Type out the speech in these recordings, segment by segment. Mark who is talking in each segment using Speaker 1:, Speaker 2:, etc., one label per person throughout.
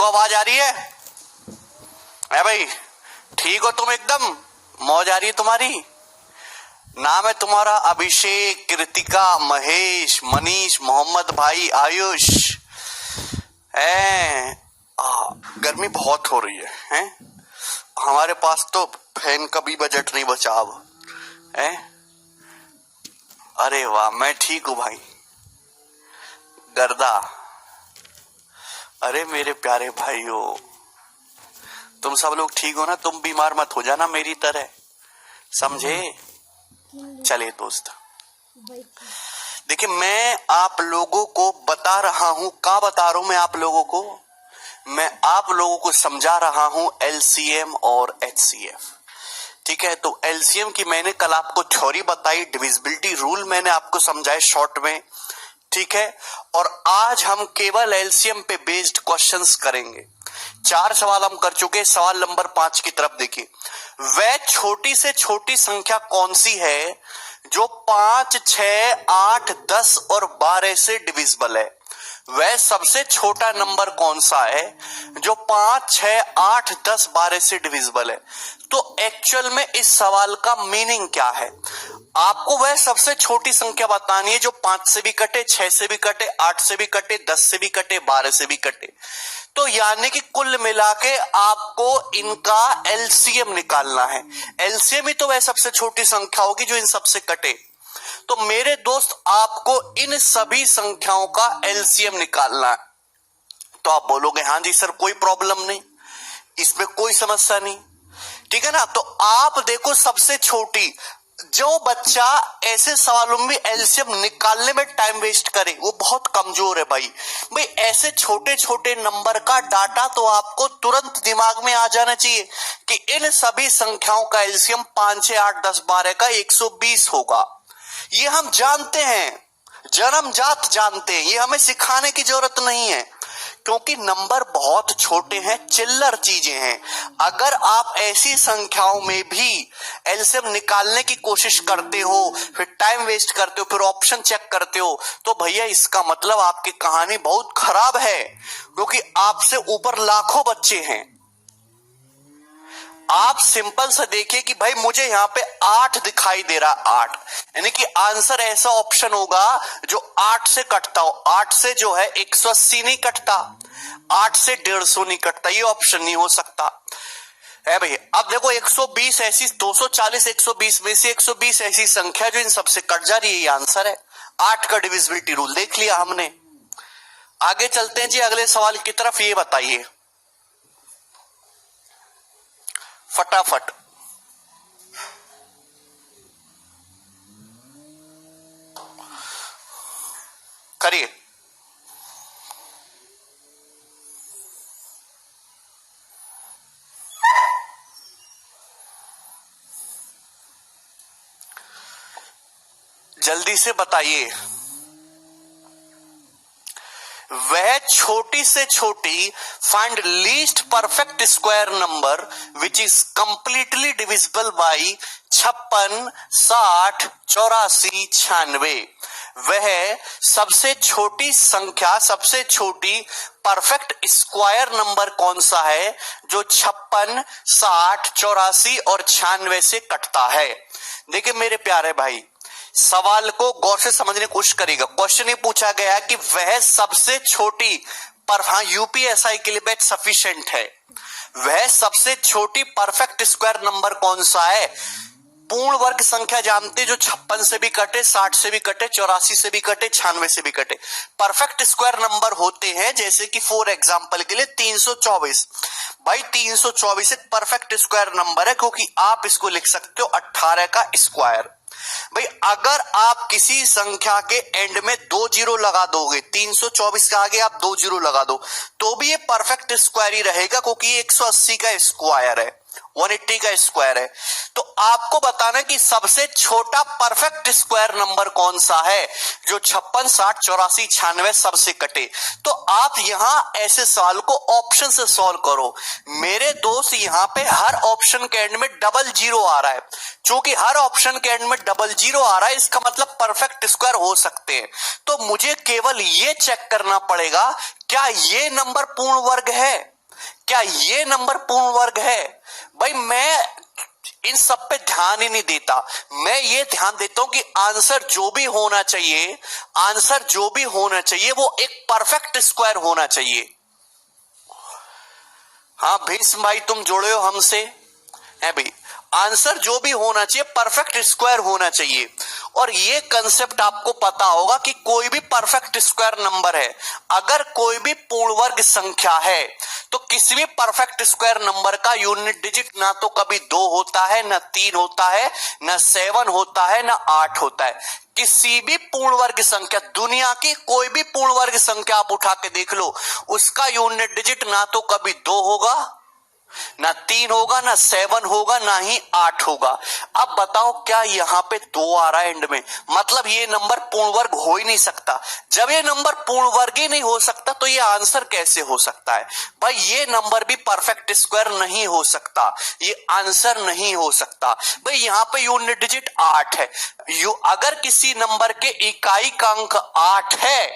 Speaker 1: को आवाज आ रही है? भाई ठीक हो तुम? एकदम मौज आ रही है तुम्हारी। नाम है तुम्हारा अभिषेक, कृतिका, महेश, मनीष, मोहम्मद भाई, आयुष। गर्मी बहुत हो रही है? हमारे पास तो फैन का भी बजट नहीं बचा अब है। अरे वाह, मैं ठीक हूं भाई। गर्दा, अरे मेरे प्यारे भाइयों, तुम सब लोग ठीक हो ना? तुम बीमार मत हो जाना मेरी तरह, समझे? चले दोस्त, देखिए मैं आप लोगों को बता रहा हूं, क्या बता रहा हूं मैं आप लोगों को? मैं आप लोगों को समझा रहा हूं एलसीएम और एचसीएफ। ठीक है, तो एलसीएम की मैंने कल आपको थ्योरी बताई, डिविजिबिलिटी रूल मैंने आपको समझाए शॉर्ट में। ठीक है, और आज हम केवल एलसीएम पे बेस्ड क्वेश्चंस करेंगे। 4 सवाल हम कर चुके। सवाल नंबर 5 की तरफ देखिए। वह छोटी से छोटी संख्या कौन सी है जो 5, 6, 8, 10 और 12 से डिविजिबल है? वह सबसे छोटा नंबर कौन सा है जो 5, 6, 8, 10, 12 से डिविजिबल है? तो एक्चुअल में इस सवाल का मीनिंग क्या है? आपको वह सबसे छोटी संख्या बतानी है जो 5 से भी कटे, 6 से भी कटे, 8 से भी कटे, 10 से भी कटे, 12 से भी कटे। तो यानी कि कुल मिला के आपको इनका एलसीएम निकालना है। एलसीएम ही तो वह सबसे छोटी संख्या होगी जो इन सबसे कटे। तो मेरे दोस्त, आपको इन सभी संख्याओं का एलसीएम निकालना है। तो आप बोलोगे हाँ जी सर, कोई प्रॉब्लम नहीं, इसमें कोई समस्या नहीं, ठीक है ना? तो आप देखो, सबसे छोटी, जो बच्चा ऐसे सवालों में एलसीएम निकालने में टाइम वेस्ट करे वो बहुत कमजोर है भाई। ऐसे छोटे छोटे नंबर का डाटा तो आपको तुरंत दिमाग में आ जाना चाहिए कि इन सभी संख्याओं का एलसीएम 5, 6, 8, 10, 12 का 120 होगा। ये हम जानते हैं, जन्मजात जानते हैं, ये हमें सिखाने की जरूरत नहीं है, क्योंकि नंबर बहुत छोटे हैं, चिल्लर चीजें हैं। अगर आप ऐसी संख्याओं में भी एलसीएम निकालने की कोशिश करते हो, फिर टाइम वेस्ट करते हो, फिर ऑप्शन चेक करते हो, तो भैया इसका मतलब आपकी कहानी बहुत खराब है, क्योंकि आपसे ऊपर लाखों बच्चे हैं। आप सिंपल सा देखिए कि भाई मुझे यहां पे 8 दिखाई दे रहा, 8, यानी कि आंसर ऐसा ऑप्शन होगा जो 8 से कटता हो। 8 से जो है 180 नहीं कटता, 8 से 150 नहीं कटता, ये ऑप्शन नहीं हो सकता है भाई। अब देखो 120 ऐसी, 240 120 में से 120 ऐसी संख्या जो इन सबसे कट जा रही है, ये आंसर है। 8 का डिविजिबिलिटी रूल देख लिया हमने। आगे चलते हैं जी अगले सवाल की तरफ। ये बताइए फटाफट, करिए। जल्दी से बताइए। वह छोटी से छोटी, find least perfect square number which is completely divisible by 56, 60, 84, 96। वह सबसे छोटी संख्या, सबसे छोटी परफेक्ट स्क्वायर नंबर कौन सा है जो 56, 60, 84 और 96 से कटता है? देखिए मेरे प्यारे भाई, सवाल को गौर से समझने की कोशिश करेगा। क्वेश्चन ये पूछा गया है कि वह सबसे छोटी, पर हाँ यूपीएसआई के लिए बेस्ट सफिशिएंट है, वह सबसे छोटी परफेक्ट स्क्वायर नंबर कौन सा है? पूर्ण वर्ग संख्या जानते जो 56 से भी कटे, 60 से भी कटे, 84 से भी कटे, 96 से भी कटे। परफेक्ट स्क्वायर नंबर होते हैं जैसे कि फॉर एग्जांपल के लिए 324। भाई 324 एक परफेक्ट स्क्वायर नंबर है, क्योंकि आप इसको लिख सकते हो 18 का स्क्वायर। भाई अगर आप किसी संख्या के एंड में 2 जीरो लगा दोगे, 324 के आगे आप 2 जीरो लगा दो, तो भी ये परफेक्ट स्क्वायर ही रहेगा, क्योंकि ये 180 का स्क्वायर है, 180 का स्क्वायर है। तो आपको बताना कि सबसे छोटा परफेक्ट स्क्वायर नंबर कौन सा है जो 56, 60, 84, 96 सबसे कटे। तो आप यहां ऐसे सवाल को ऑप्शन से सॉल्व करो। मेरे दोस्त यहां पे हर ऑप्शन के एंड में डबल जीरो आ रहा है, चूंकि हर ऑप्शन के एंड में डबल जीरो आ रहा है, इसका मतलब परफेक्ट स्क्वायर हो सकते हैं। तो मुझे केवल ये चेक करना पड़ेगा क्या ये नंबर पूर्ण वर्ग है। क्या ये नंबर पूर्ण वर्ग है? भाई मैं इन सब पे ध्यान ही नहीं देता, मैं ये ध्यान देता हूं कि आंसर जो भी होना चाहिए, आंसर जो भी होना चाहिए वो एक परफेक्ट स्क्वायर होना चाहिए। हाँ भीष्म भाई तुम जुड़े हो हमसे, है भाई, आंसर जो भी होना चाहिए परफेक्ट स्क्वायर होना चाहिए। और ये कंसेप्ट आपको पता होगा कि कोई भी परफेक्ट स्क्वायर नंबर है, अगर कोई भी पूर्ण वर्ग संख्या है तो किसी भी परफेक्ट स्क्वायर नंबर का यूनिट डिजिट ना तो कभी 2 होता है, ना 3 होता है, ना 7 होता है, ना 8 होता है। किसी भी पूर्ण वर्ग संख्या, दुनिया की कोई भी पूर्ण वर्ग संख्या आप उठा के देख लो, उसका यूनिट डिजिट ना तो कभी 2 होगा, ना 3 होगा, ना 7 होगा, ना ही 8 होगा। अब बताओ क्या यहां पे 2 आ रहा है एंड में, मतलब ये नंबर पूर्ण वर्ग हो ही नहीं सकता। जब ये नंबर पूर्ण वर्ग ही नहीं हो सकता तो ये आंसर कैसे हो सकता है? भाई ये नंबर भी परफेक्ट स्क्वायर नहीं हो सकता, ये आंसर नहीं हो सकता। भाई यहां पे यूनिट डिजिट 8 है, अगर किसी नंबर के इकाई का अंक 8 है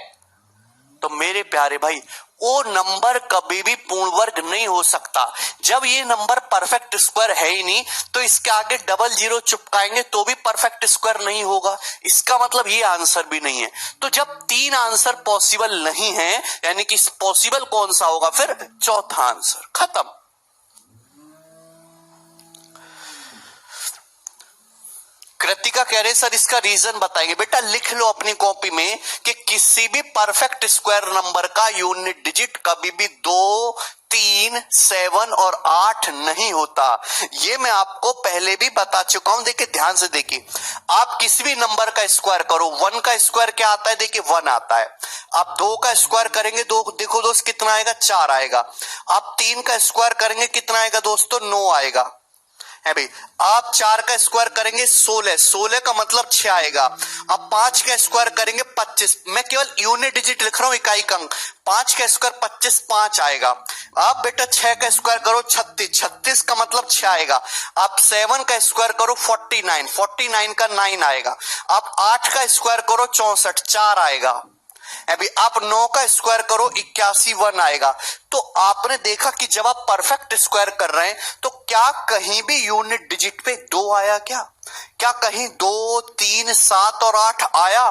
Speaker 1: तो मेरे प्यारे भाई वो नंबर कभी भी पूर्ण वर्ग नहीं हो सकता। जब ये नंबर परफेक्ट स्क्वायर है ही नहीं तो इसके आगे डबल जीरो चिपकाएंगे तो भी परफेक्ट स्क्वायर नहीं होगा, इसका मतलब ये आंसर भी नहीं है। तो जब 3 आंसर पॉसिबल नहीं है, यानी कि पॉसिबल कौन सा होगा फिर? चौथा आंसर, खत्म। कृतिका कह रहे सर इसका रीजन बताएंगे। बेटा लिख लो अपनी कॉपी में कि किसी भी परफेक्ट स्क्वायर नंबर का यूनिट डिजिट कभी भी 2, 3, 7 और 8 नहीं होता। ये मैं आपको पहले भी बता चुका हूं। देखिए ध्यान से देखिए, आप किसी भी नंबर का स्क्वायर करो, 1 का स्क्वायर क्या आता है? देखिए 1 आता है। आप 2 का स्क्वायर करेंगे, देखो दोस्त कितना आएगा? 4 आएगा। आप 3 का स्क्वायर करेंगे कितना आएगा दोस्तों? 9 आएगा, है भाई। आप 4 का स्क्वायर करेंगे 16, 16 का मतलब 6 आएगा। अब 5 का स्क्वायर करेंगे 25, मैं केवल यूनिट डिजिट लिख रहा हूं, इकाई का अंक। 5 का स्क्वायर 25, 5 आएगा। आप बेटा 6 का स्क्वायर करो 36, 36 का मतलब 6 आएगा। आप 7 का स्क्वायर करो 49, 49 का 9 आएगा। आप 8 का स्क्वायर करो 64, 4 आएगा। अभी आप 9 का स्क्वायर करो 81, 1 आएगा। तो आपने देखा कि जब आप परफेक्ट स्क्वायर कर रहे हैं तो क्या कहीं भी यूनिट डिजिट पे 2 आया? क्या कहीं 2, 3, 7 और 8 आया?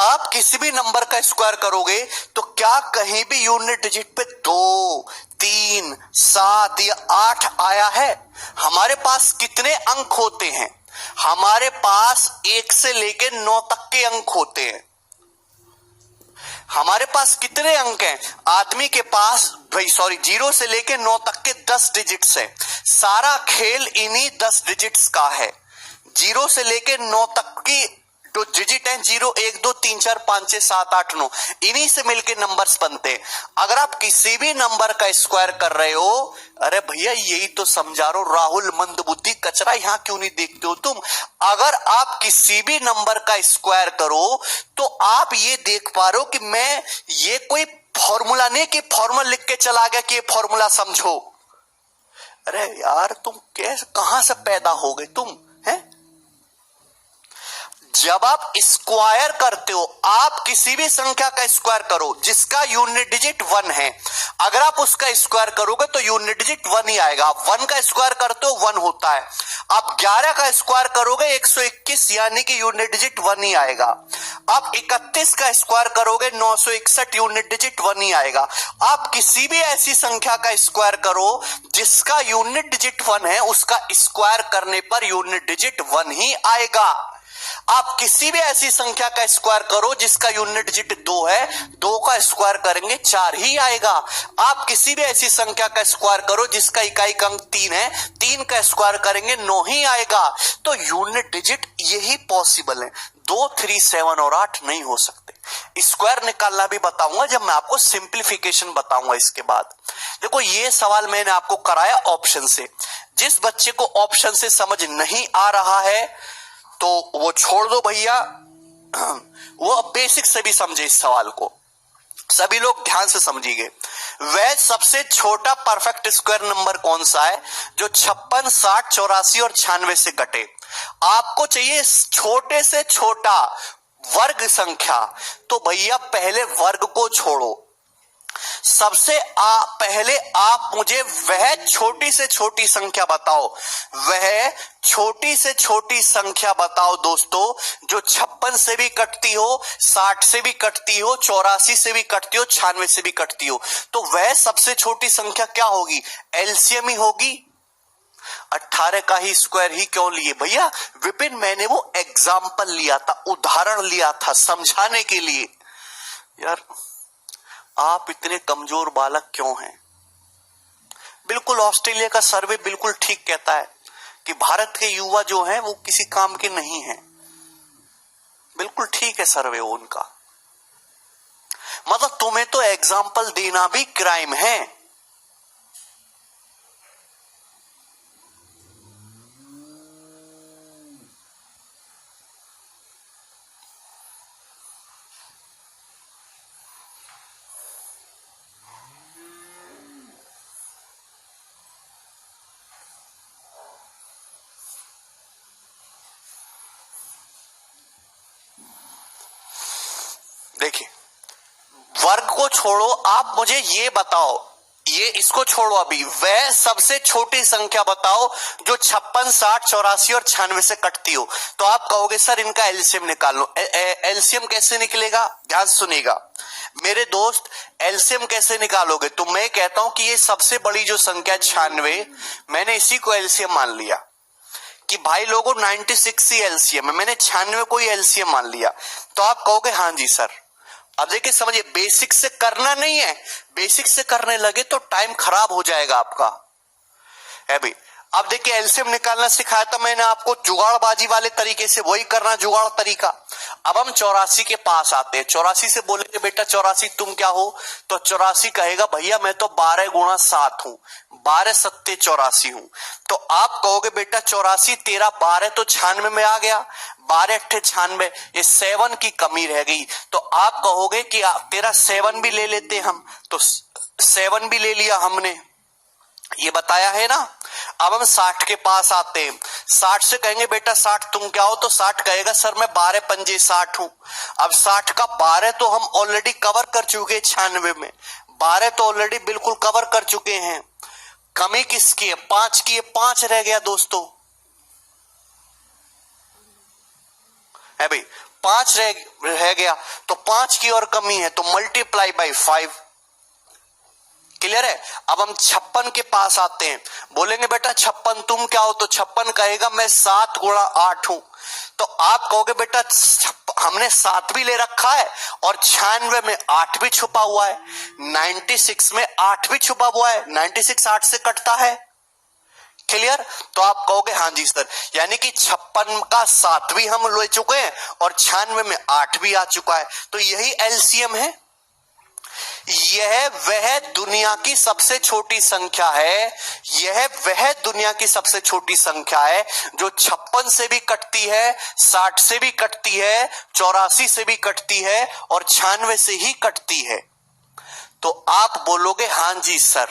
Speaker 1: आप किसी भी नंबर का स्क्वायर करोगे तो क्या कहीं भी यूनिट डिजिट पे 2, 3, 7 या 8 आया है? हमारे पास कितने अंक होते हैं? हमारे पास 1 से लेकर 9 तक के अंक होते हैं। हमारे पास कितने अंक हैं? आदमी के पास भाई 0 से लेके 9 तक के 10 डिजिट्स हैं। सारा खेल इन्हीं 10 डिजिट्स का है। 0 से लेके 9 तक की जो डिजिट हैं, 0, 1, 2, 3, 4, 5, 6, 7, 8, 9, इन्हीं से मिलके नंबर्स बनते हैं। अगर आप किसी भी नंबर का स्क्वायर कर रहे हो, अरे भैया यही तो समझा रहा हूं, राहुल मंदबुद्धि कचरा, यहां क्यों नहीं देखते हो तुम? अगर आप किसी भी नंबर का स्क्वायर करो तो आप ये देख पा रहे हो कि मैं ये कोई फॉर्मूला नहीं कि फॉर्मूला लिख के चला गया कि ये फॉर्मूला समझो। अरे यार तुम कैसे, कहां से पैदा हो गए तुम, हैं? जब आप स्क्वायर करते हो, आप किसी भी संख्या का स्क्वायर करो जिसका यूनिट डिजिट 1 है, अगर आप उसका स्क्वायर करोगे तो यूनिट डिजिट 1 ही आएगा। आप 1 का स्क्वायर करते हो 1 होता है। आप 11 का स्क्वायर करोगे 121, यानी कि यूनिट डिजिट 1 ही आएगा। आप 31 का स्क्वायर करोगे 961, यूनिट डिजिट 1 ही आएगा। आप किसी भी ऐसी संख्या का स्क्वायर करो जिसका यूनिट डिजिट 1 है, उसका स्क्वायर करने पर यूनिट डिजिट 1 ही आएगा। आप किसी भी ऐसी संख्या का स्क्वायर करो जिसका यूनिट डिजिट 2 है, 2 का स्क्वायर करेंगे 4 ही आएगा। आप किसी भी ऐसी संख्या का स्क्वायर करो जिसका इकाई का अंक 3 है, 3 का स्क्वायर करेंगे 9 ही आएगा। तो यूनिट डिजिट यही पॉसिबल है, 2, 3, 7 और 8 नहीं हो सकते। स्क्वायर निकालना भी बताऊंगा जब मैं आपको सिंप्लीफिकेशन बताऊंगा इसके बाद। देखो ये सवाल मैंने आपको कराया ऑप्शन से। जिस बच्चे को ऑप्शन से समझ नहीं आ रहा है तो वो छोड़ दो भैया, वो अब बेसिक से भी समझे इस सवाल को। सभी लोग ध्यान से समझिए। वह सबसे छोटा परफेक्ट स्क्वायर नंबर कौन सा है जो 56, 60, 84 और 96 से घटे? आपको चाहिए छोटे से छोटा वर्ग संख्या, तो भैया पहले वर्ग को छोड़ो। पहले आप मुझे वह छोटी से छोटी संख्या बताओ, वह छोटी से छोटी संख्या बताओ दोस्तों, जो 56 से भी कटती हो, 60 से भी कटती हो, 84 से भी कटती हो, 96 से भी कटती हो। तो वह सबसे छोटी संख्या क्या होगी? एलसीएम ही होगी। 18 का ही स्क्वायर ही क्यों लिए भैया? विपिन, मैंने वो एग्जाम्पल लिया था, उदाहरण लिया था समझाने के लिए। यार आप इतने कमजोर बालक क्यों हैं? बिल्कुल ऑस्ट्रेलिया का सर्वे बिल्कुल ठीक कहता है कि भारत के युवा जो हैं वो किसी काम के नहीं हैं। बिल्कुल ठीक है सर्वे उनका। मतलब तुम्हें तो एग्जाम्पल देना भी क्राइम है। देखिए, वर्ग को छोड़ो, आप मुझे ये बताओ, ये इसको छोड़ो अभी, वह सबसे छोटी संख्या बताओ जो 56, 60, 84 और 96 से कटती हो। तो आप कहोगे सर इनका एलसीएम निकाल लो। एलसीएम कैसे निकलेगा? ध्यान सुनिएगा मेरे दोस्त, एलसीएम कैसे निकालोगे? तो मैं कहता हूं कि ये सबसे बड़ी जो संख्या 96, मैंने इसी को एलसीएम मान लिया कि भाई लोगों 96 ही एलसीएम है, मैंने 96 को ही एलसीएम मान लिया। तो आप कहोगे हाँ जी सर। अब देखिए समझिए, बेसिक से करना नहीं है, बेसिक से करने लगे तो टाइम खराब हो जाएगा आपका है भाई। अब देखिए एलसीएम निकालना सिखाया था मैंने आपको जुगाड़बाजी वाले तरीके से, वही करना जुगाड़ तरीका। अब हम 84 के पास आते हैं। 84 से बोलेंगे बेटा 84 तुम क्या हो? तो 84 कहेगा भैया मैं तो 12 गुणा 7 हूं, 12 सत्ते 84 हूं। तो आप कहोगे बेटा 84 तेरा 12 तो 96 में आ गया, 12 अट्ठे 96, ये 7 की कमी रह गई। तो आप कहोगे कि तेरा 7 भी ले लेते हम, तो 7 भी ले लिया हमने, ये बताया है ना। अब हम 60 के पास आते हैं। 60 से कहेंगे बेटा 60 तुम क्या हो? तो 60 कहेगा सर मैं 12 पंजे 60 हूं। अब 60 का 12 तो हम ऑलरेडी कवर कर चुके 96 में, 12 तो ऑलरेडी बिल्कुल कवर कर चुके हैं। कमी किसकी है? 5 की है, 5 रह गया दोस्तों, है भाई 5 रह गया। तो 5 की और कमी है तो मल्टीप्लाई बाई 5। क्लियर है? अब हम 56 के पास आते हैं। बोलेंगे बेटा 56 तुम क्या हो? तो 56 कहेगा मैं 7 गुणा 8 हूं। तो आप कहोगे बेटा हमने 7 भी ले रखा है और 96 में 8 भी छुपा हुआ है, 96 में 8 भी छुपा हुआ है, 96 8 से कटता है। क्लियर? तो आप कहोगे हाँ जी सर, यानी कि 56 का 7 भी हम ले चुके हैं और 96 में 8 भी आ चुका है। तो यही एलसीएम है। यह वह दुनिया की सबसे छोटी संख्या है, यह वह दुनिया की सबसे छोटी संख्या है जो 56 से भी कटती है, 60 से भी कटती है, 84 से भी कटती है और 96 से ही कटती है। तो आप बोलोगे हाँ जी सर।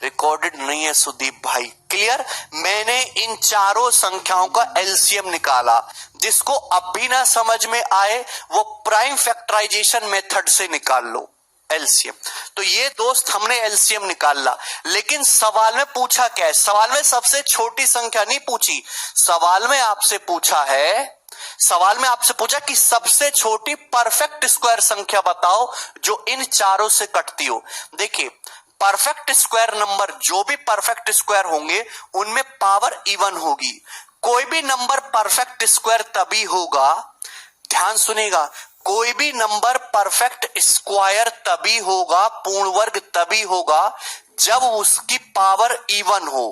Speaker 1: रिकॉर्डेड नहीं है सुदीप भाई। क्लियर? मैंने इन चारों संख्याओं का एलसीएम निकाला। जिसको अब भी ना समझ में आए वो प्राइम फैक्टराइजेशन मेथड से निकाल लो एलसीएम। तो ये दोस्त हमने एलसीएम निकाला, लेकिन सवाल में पूछा क्या है? सवाल में सबसे छोटी संख्या नहीं पूछी, सवाल में आपसे पूछा है, सवाल में आपसे पूछा कि सबसे छोटी परफेक्ट स्क्वायर संख्या बताओ जो इन चारों से कटती हो। देखिए परफेक्ट स्क्वायर नंबर, जो भी परफेक्ट स्क्वायर होंगे उनमें पावर इवन होगी। कोई भी नंबर परफेक्ट स्क्वायर तभी होगा, ध्यान सुनेगा, कोई भी नंबर परफेक्ट स्क्वायर तभी होगा, पूर्ण वर्ग तभी होगा जब उसकी पावर इवन हो।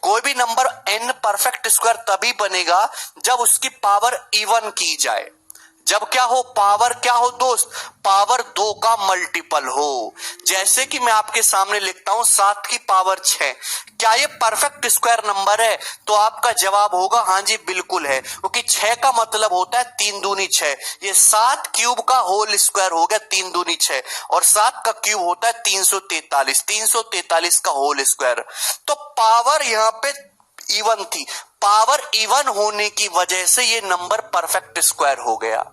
Speaker 1: कोई भी नंबर n परफेक्ट स्क्वायर तभी बनेगा जब उसकी पावर इवन की जाए। जब क्या हो? पावर क्या हो दोस्त? पावर 2 का मल्टीपल हो। जैसे कि मैं आपके सामने लिखता हूं 7 की पावर 6, क्या ये परफेक्ट स्क्वायर नंबर है? तो आपका जवाब होगा हाँ जी बिल्कुल है, क्योंकि 6 का मतलब होता है 3 दूनी 6। ये 7 क्यूब का होल स्क्वायर हो गया, 3 दूनी 6, और 7 का क्यूब होता है 343, 343 का होल स्क्वायर। तो पावर यहां पे इवन थी, पावर इवन होने की वजह से ये नंबर परफेक्ट स्क्वायर हो गया।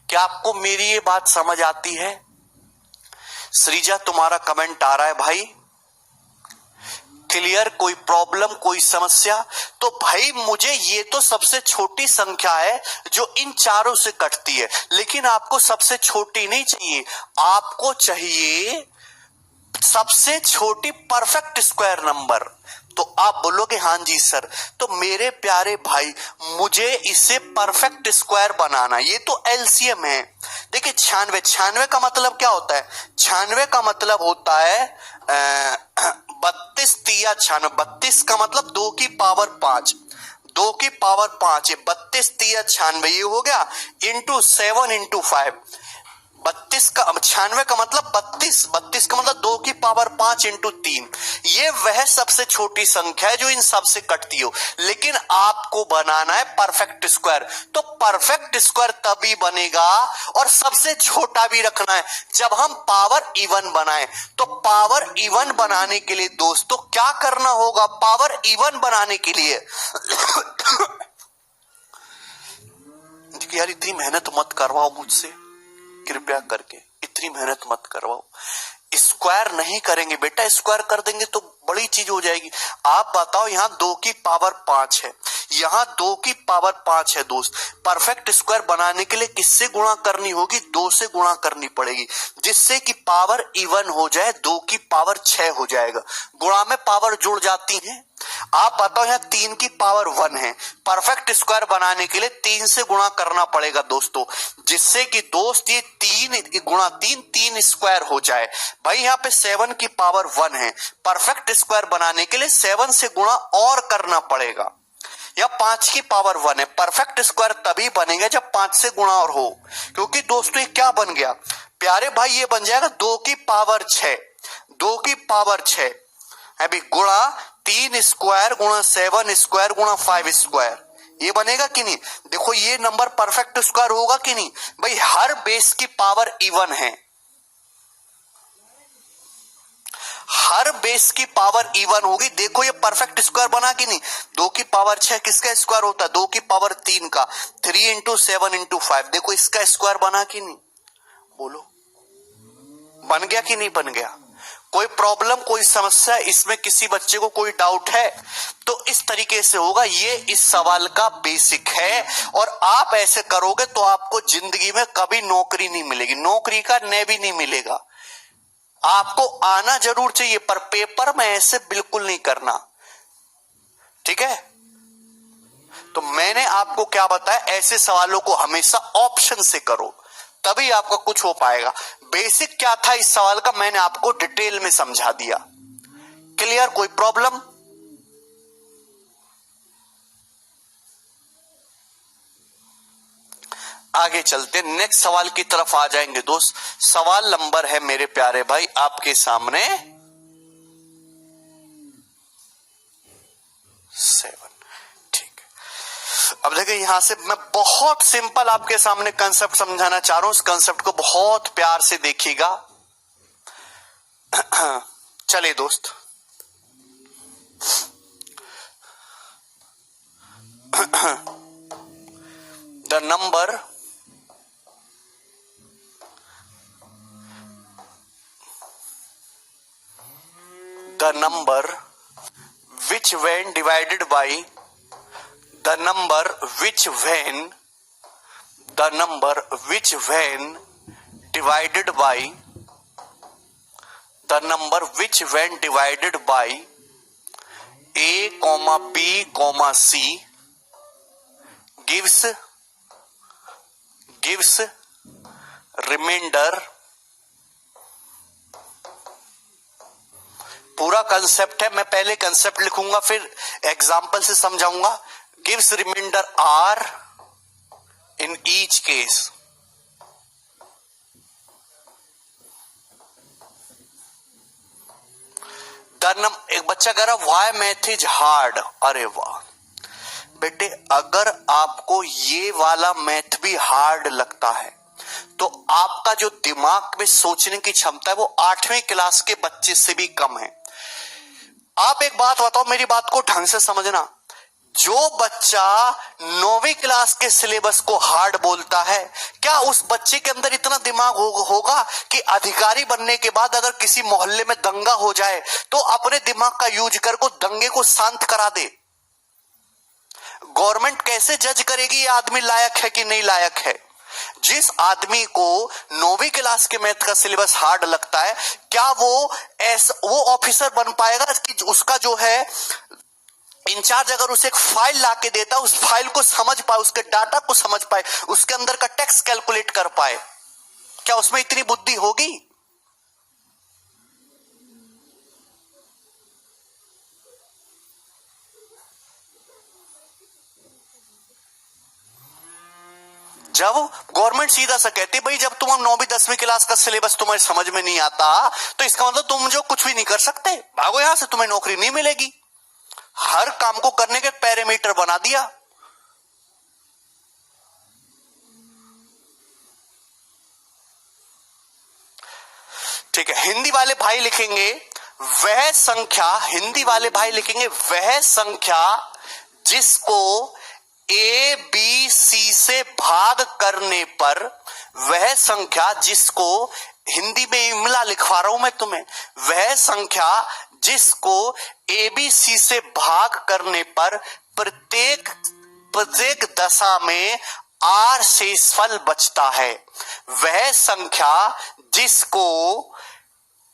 Speaker 1: क्या आपको मेरी ये बात समझ आती है? श्रीजा तुम्हारा कमेंट आ रहा है भाई, क्लियर? कोई प्रॉब्लम, कोई समस्या? तो भाई मुझे ये तो सबसे छोटी संख्या है जो इन चारों से कटती है, लेकिन आपको सबसे छोटी नहीं चाहिए, आपको चाहिए सबसे छोटी परफेक्ट स्क्वायर नंबर। तो आप बोलोगे हाँ जी सर। तो मेरे प्यारे भाई, मुझे इसे परफेक्ट स्क्वायर बनाना, ये तो एलसीएम है। देखिए 96, 96 का मतलब क्या होता है? 96 का मतलब होता है 32 तिया 96। 32 का मतलब 2 की पावर 5, 2 की पावर 5 है 32 तिया 96, ये हो गया इंटू 7 इंटू 5। 32 का 96 का मतलब 32, 32 का मतलब 2 की पावर 5 इंटू 3। ये वह सबसे छोटी संख्या है जो इन सब से कटती हो, लेकिन आपको बनाना है परफेक्ट स्क्वायर। तो परफेक्ट स्क्वायर तभी बनेगा, और सबसे छोटा भी रखना है, जब हम पावर इवन बनाए। तो पावर इवन बनाने के लिए दोस्तों क्या करना होगा? पावर इवन बनाने के लिए यार इतनी मेहनत मत करवाओ मुझसे, कृपया करके इतनी मेहनत मत करवाओ। स्क्वायर नहीं करेंगे बेटा, स्क्वायर कर देंगे तो बड़ी चीज हो जाएगी। आप बताओ, यहां 2 की पावर 5 है, यहां 2 की पावर 5 है दोस्त। परफेक्ट स्क्वायर बनाने के लिए किससे गुणा करनी होगी? 2 से गुणा करनी पड़ेगी, जिससे कि पावर इवन हो जाए, 2 की पावर 6 हो जाएगा। गुणा में पावर जुड़ जाती है। आप बताओ, यहां 3 की पावर 1 है, परफेक्ट स्क्वायर बनाने के लिए 3 से गुणा करना पड़ेगा दोस्तों, जिससे कि दोस्त ये 3 गुणा 3, 3 स्क्वायर हो जाए। भाई यहाँ पे 7 की पावर 1 है, परफेक्ट स्क्वायर बनाने के लिए 7 से गुणा और करना पड़ेगा। या 5 की पावर 1 है, परफेक्ट स्क्वायर तभी बनेगा जब 5 से गुणा और हो। क्योंकि दोस्तों ये क्या बन गया प्यारे भाई? ये बन जाएगा 2 की पावर 6, 2 की पावर 6 अभी गुणा 3 स्क्वायर गुणा 7 स्क्वायर गुणा 5 स्क्वायर, ये बनेगा कि नहीं? देखो ये नंबर परफेक्ट स्क्वायर होगा कि नहीं? भाई हर बेस की पावर इवन है, हर बेस की पावर इवन होगी। देखो ये परफेक्ट स्क्वायर बना कि नहीं? 2 की पावर 6 किसका स्क्वायर होता है? 2 की पावर 3 का, 3 इंटू 7 इंटू 5। देखो इसका स्क्वायर बना कि नहीं? बोलो बन गया कि नहीं बन गया? कोई प्रॉब्लम, कोई समस्या, इसमें किसी बच्चे को कोई डाउट है? तो इस तरीके से होगा। ये इस सवाल का बेसिक है, और आप ऐसे करोगे तो आपको जिंदगी में कभी नौकरी नहीं मिलेगी, नौकरी का ने भी नहीं मिलेगा। आपको आना जरूर चाहिए, पर पेपर में ऐसे बिल्कुल नहीं करना, ठीक है? तो मैंने आपको क्या बताया, ऐसे सवालों को हमेशा ऑप्शन से करो, तभी आपका कुछ हो पाएगा। बेसिक क्या था इस सवाल का, मैंने आपको डिटेल में समझा दिया। क्लियर? कोई प्रॉब्लम? आगे चलते नेक्स्ट सवाल की तरफ आ जाएंगे दोस्त। सवाल नंबर है मेरे प्यारे भाई आपके सामने 7। ठीक है, अब देखिए यहां से मैं बहुत सिंपल आपके सामने कंसेप्ट समझाना चाह रहा हूं। इस कंसेप्ट को बहुत प्यार से देखिएगा। चलिए दोस्त, the number which when divided by the number which when divided by the number which when divided by a comma b comma c gives remainder। पूरा कंसेप्ट है, मैं पहले कंसेप्ट लिखूंगा फिर एग्जांपल से समझाऊंगा। Gives remainder are in each case. एक बच्चा कह रहा व्हाई मैथ इज हार्ड। अरे वाह बेटे, अगर आपको ये वाला मैथ भी हार्ड लगता है तो आपका जो दिमाग में सोचने की क्षमता है वो 8वीं क्लास के बच्चे से भी कम है। आप एक बात बताओ, मेरी बात को ढंग से समझना। जो बच्चा 9वीं क्लास के सिलेबस को हार्ड बोलता है, क्या उस बच्चे के अंदर इतना दिमाग होगा कि अधिकारी बनने के बाद अगर किसी मोहल्ले में दंगा हो जाए तो अपने दिमाग का यूज कर को दंगे को शांत करा दे? गवर्नमेंट कैसे जज करेगी ये आदमी लायक है कि नहीं लायक है? जिस आदमी को 9वीं क्लास के मैथ का सिलेबस हार्ड लगता है, क्या वो ऑफिसर बन पाएगा कि उसका जो है इंचार्ज अगर उसे एक फाइल लाके देता, उस फाइल को समझ पाए, उसके डाटा को समझ पाए, उसके अंदर का टैक्स कैलकुलेट कर पाए? क्या उसमें इतनी बुद्धि होगी? जब गवर्नमेंट सीधा सा कहती भाई जब तुम 9वीं 10वीं क्लास का सिलेबस तुम्हारे समझ में नहीं आता तो इसका मतलब तुम जो कुछ भी नहीं कर सकते, भागो यहां से, तुम्हें नौकरी नहीं मिलेगी। हर काम को करने के पैरामीटर बना दिया। ठीक है, हिंदी वाले भाई लिखेंगे वह संख्या, हिंदी वाले भाई लिखेंगे वह संख्या जिसको ए बी सी से भाग करने पर, वह संख्या जिसको, हिंदी में इमला लिखवा रहा हूं मैं तुम्हें, वह संख्या जिसको ए बी सी से भाग करने पर प्रत्येक दशा में आर शेषफल बचता है, वह संख्या जिसको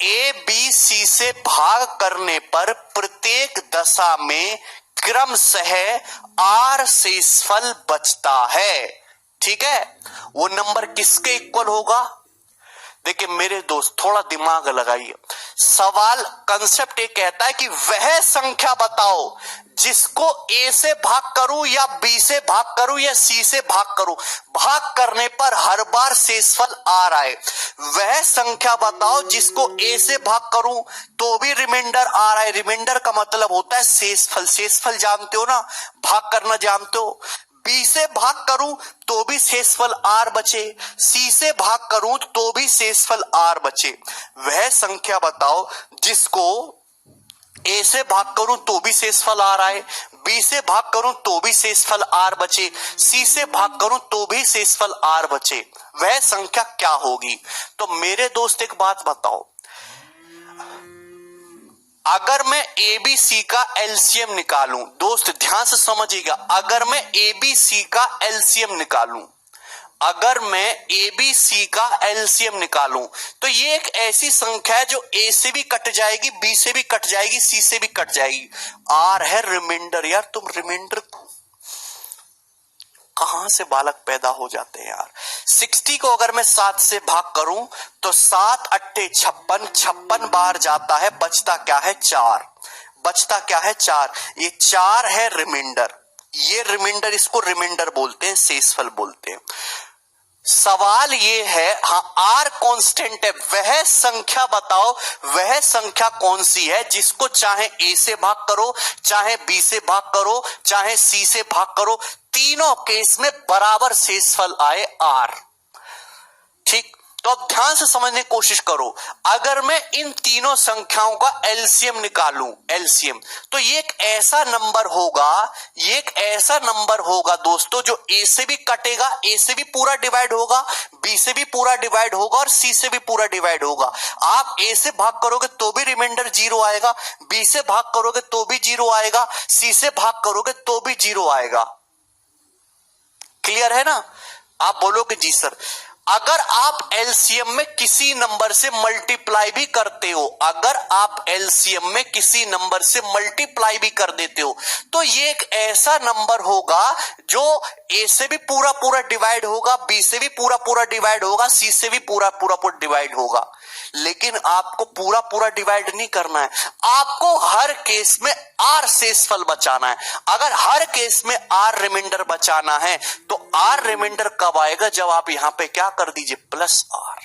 Speaker 1: ए बी सी से भाग करने पर प्रत्येक दशा में क्रमशः आर शेषफल बचता है। ठीक है, वो नंबर किसके इक्वल होगा? देखिए मेरे दोस्त थोड़ा दिमाग लगाइए। सवाल कंसेप्ट ये कहता है कि वह संख्या बताओ जिसको ए से भाग करूं या बी से भाग करूं या सी से भाग करूं, भाग करने पर हर बार शेषफल आ रहा है। वह संख्या बताओ जिसको ए से भाग करूं तो भी रिमाइंडर आ रहा है। रिमाइंडर का मतलब होता है शेषफल। शेषफल जानते हो ना, भाग करना जानते हो। बी से भाग करूं तो भी शेषफल आर बचे, सी से भाग करूं तो भी शेषफल आर बचे। वह संख्या बताओ जिसको ए से भाग करूं तो भी शेषफल आ रहा है, बी से भाग करूं तो भी शेषफल आर बचे, सी से भाग करूं तो भी शेषफल आर बचे। वह संख्या क्या होगी? तो मेरे दोस्त एक बात बताओ, अगर मैं ए बी सी का एलसीएम निकालूं, दोस्त ध्यान से समझिएगा, अगर मैं ए बी सी का एलसीएम निकालूं, अगर मैं ए बी सी का एलसीएम निकालूं तो ये एक ऐसी संख्या है जो ए से भी कट जाएगी, बी से भी कट जाएगी, सी से भी कट जाएगी। आर है रिमाइंडर। यार तुम रिमाइंडर कहां से बालक पैदा हो जाते हैं यार। 60 को अगर मैं 7 से भाग करूं तो 7 अट्टे 56, 56 बार जाता है, बचता क्या है? 4। बचता क्या है? 4। ये 4 है रिमाइंडर। ये रिमाइंडर, इसको रिमाइंडर बोलते हैं, शेषफल बोलते हैं। सवाल ये है, हाँ आर कांस्टेंट है, वह संख्या बताओ, वह संख्या कौन सी है जिसको चाहे ए से भाग करो, चाहे बी से भाग करो, चाहे सी से भाग करो, तीनों केस में बराबर शेषफल आए आर। ठीक, तो अब ध्यान से समझने की कोशिश करो। अगर मैं इन तीनों संख्याओं का एलसीएम निकालूं, एलसीएम, तो ये एक ऐसा नंबर होगा, ये एक ऐसा नंबर होगा दोस्तों जो ए से भी कटेगा, ए से भी पूरा डिवाइड होगा, बी से भी पूरा डिवाइड होगा और सी से भी पूरा डिवाइड होगा। आप ए से भाग करोगे तो भी रिमाइंडर 0 आएगा, बी से भाग करोगे तो भी 0 आएगा, सी से भाग करोगे तो भी 0 आएगा। क्लियर है ना? आप बोलोगे जी सर। अगर आप एलसीएम में किसी नंबर से मल्टीप्लाई भी करते हो, अगर आप एलसीएम में किसी नंबर से मल्टीप्लाई भी कर देते हो तो ये एक ऐसा नंबर होगा जो ए से भी पूरा पूरा डिवाइड होगा, बी से भी पूरा पूरा डिवाइड होगा, सी से भी पूरा पूरा डिवाइड होगा। लेकिन आपको पूरा पूरा डिवाइड नहीं करना है, आपको हर केस में आर शेषफल बचाना है। अगर हर केस में आर रिमाइंडर बचाना है तो आर रिमाइंडर कब आएगा? जब आप यहां पे क्या कर दीजिए, प्लस आर।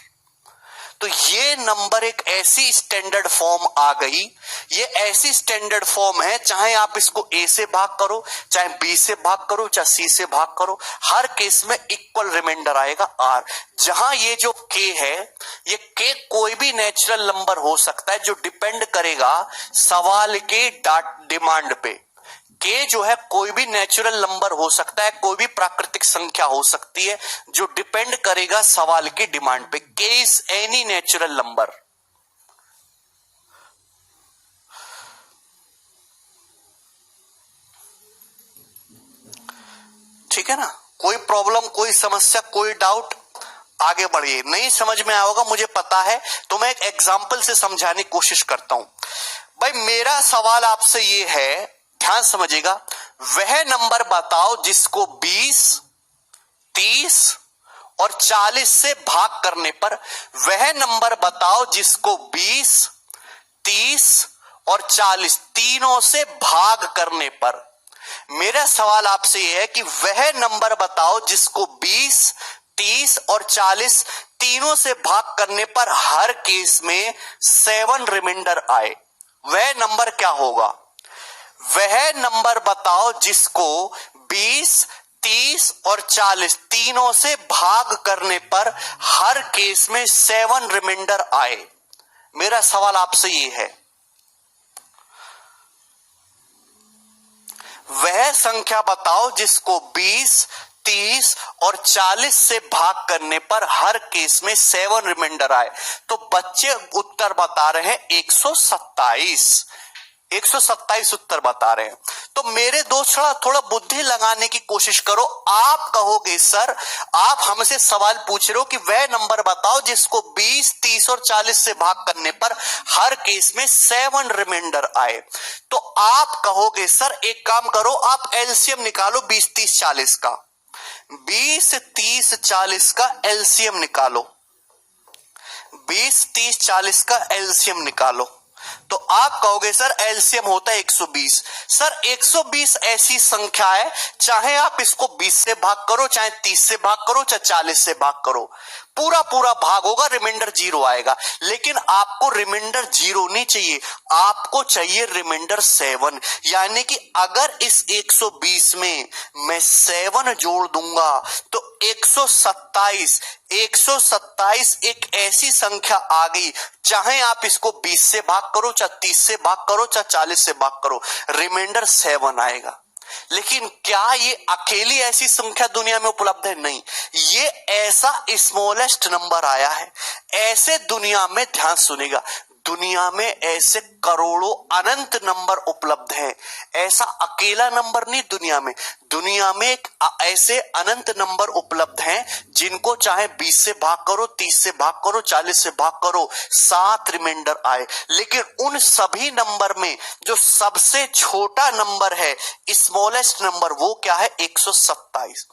Speaker 1: तो ये नंबर एक ऐसी स्टैंडर्ड फॉर्म आ गई, ये ऐसी स्टैंडर्ड फॉर्म है, चाहे आप इसको ए से भाग करो, चाहे बी से भाग करो, चाहे सी से भाग करो, हर केस में इक्वल रिमाइंडर आएगा आर। जहां ये जो के है, ये के कोई भी नेचुरल नंबर हो सकता है जो डिपेंड करेगा सवाल के डिमांड पे। के जो है कोई भी नेचुरल नंबर हो सकता है, कोई भी प्राकृतिक संख्या हो सकती है, जो डिपेंड करेगा सवाल की डिमांड पे। के इज एनी नेचुरल नंबर। ठीक है ना, कोई प्रॉब्लम, कोई समस्या, कोई डाउट, आगे बढ़िए। नहीं समझ में आओगा मुझे पता है, तो मैं एक एग्जाम्पल से समझाने की कोशिश करता हूं। भाई मेरा सवाल आपसे ये है, ध्यान समझिएगा, वह नंबर बताओ जिसको 20, 30 और 40 से भाग करने पर, वह नंबर बताओ जिसको 20, 30 और 40 तीनों से भाग करने पर। मेरा सवाल आपसे यह है कि वह नंबर बताओ जिसको 20, 30 और 40 तीनों से भाग करने पर हर केस में 7 रिमाइंडर आए। वह नंबर क्या होगा? वह नंबर बताओ जिसको 20, 30 और 40 तीनों से भाग करने पर हर केस में 7 रिमाइंडर आए। मेरा सवाल आपसे ये है, वह संख्या बताओ जिसको 20, 30 और 40 से भाग करने पर हर केस में 7 रिमाइंडर आए। तो बच्चे उत्तर बता रहे हैं 127। 127 उत्तर बता रहे हैं। तो मेरे दोस्त थोड़ा बुद्धि लगाने की कोशिश करो। आप कहोगे सर आप हमसे सवाल पूछ रहे हो कि वह नंबर बताओ जिसको 20, 30 और 40 से भाग करने पर हर केस में 7 रिमाइंडर आए। तो आप कहोगे सर एक काम करो, आप एलसीएम निकालो 20, 30, 40 का। 20, 30, 40 का एलसीएम निकालो। 20, 30, 40 का एलसीएम निकालो। तो आप कहोगे सर एलसीएम होता है 120। सर 120 ऐसी संख्या है, चाहे आप इसको 20 से भाग करो, चाहे 30 से भाग करो, चाहे 40 से भाग करो, पूरा भाग होगा, रिमाइंडर 0 आएगा। लेकिन आपको रिमाइंडर 0 नहीं चाहिए, आपको चाहिए रिमाइंडर 7। यानी कि अगर इस 120 में मैं 7 जोड़ दूंगा तो 127 एक ऐसी संख्या आ गई, चाहे आप इसको 20 से भाग करो, चाहे 30 से भाग करो, चाहे 40 से भाग करो, रिमाइंडर 7 आएगा। लेकिन क्या ये अकेली ऐसी संख्या दुनिया में उपलब्ध है? नहीं, ये ऐसा स्मॉलेस्ट नंबर आया है। ऐसे दुनिया में, ध्यान सुनेगा, दुनिया में ऐसे करोड़ों अनंत नंबर उपलब्ध हैं। ऐसा अकेला नंबर नहीं, दुनिया में ऐसे अनंत नंबर उपलब्ध हैं जिनको चाहे 20 से भाग करो, 30 से भाग करो, 40 से भाग करो, 7 रिमाइंडर आए। लेकिन उन सभी नंबर में जो सबसे छोटा नंबर है, स्मॉलेस्ट नंबर, वो क्या है? 127।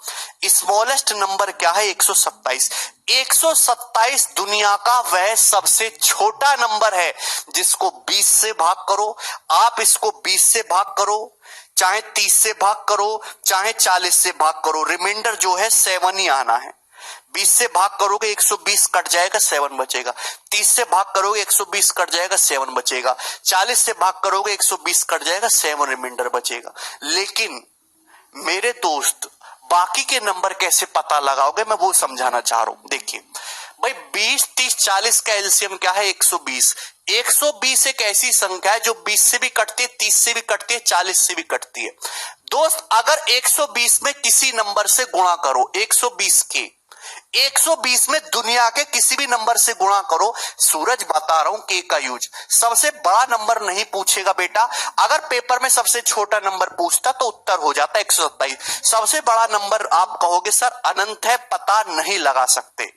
Speaker 1: स्मॉलेस्ट नंबर क्या है? 127। 127 दुनिया का वह सबसे छोटा नंबर है जिसको 20 से भाग करो, आप इसको 20 से भाग करो, चाहे 30 से भाग करो, चाहे 40 से भाग करो, रिमाइंडर जो है 7 ही आना है। 20 से भाग करोगे 120 कट जाएगा, 7 बचेगा। 30 से भाग करोगे 120 कट जाएगा, 7 बचेगा। 40 से भाग करोगे 120 कट जाएगा, 7 रिमाइंडर बचेगा। लेकिन मेरे दोस्त बाकी के नंबर कैसे पता लगाओगे, मैं वो समझाना चाह रहा हूं। देखिए भाई 20, 30, 40 का एलसीएम क्या है? 120। 120 एक ऐसी संख्या है जो 20 से भी कटती है, 30 से भी कटती है, 40 से भी कटती है। दोस्त अगर 120 में किसी नंबर से गुणा करो, 120 में दुनिया के किसी भी नंबर से गुणा करो, सूरज बता रहा हूं के का यूज, सबसे बड़ा नंबर नहीं पूछेगा बेटा। अगर पेपर में सबसे छोटा नंबर पूछता तो उत्तर हो जाता 127। सबसे बड़ा नंबर आप कहोगे सर अनंत है, पता नहीं लगा सकते।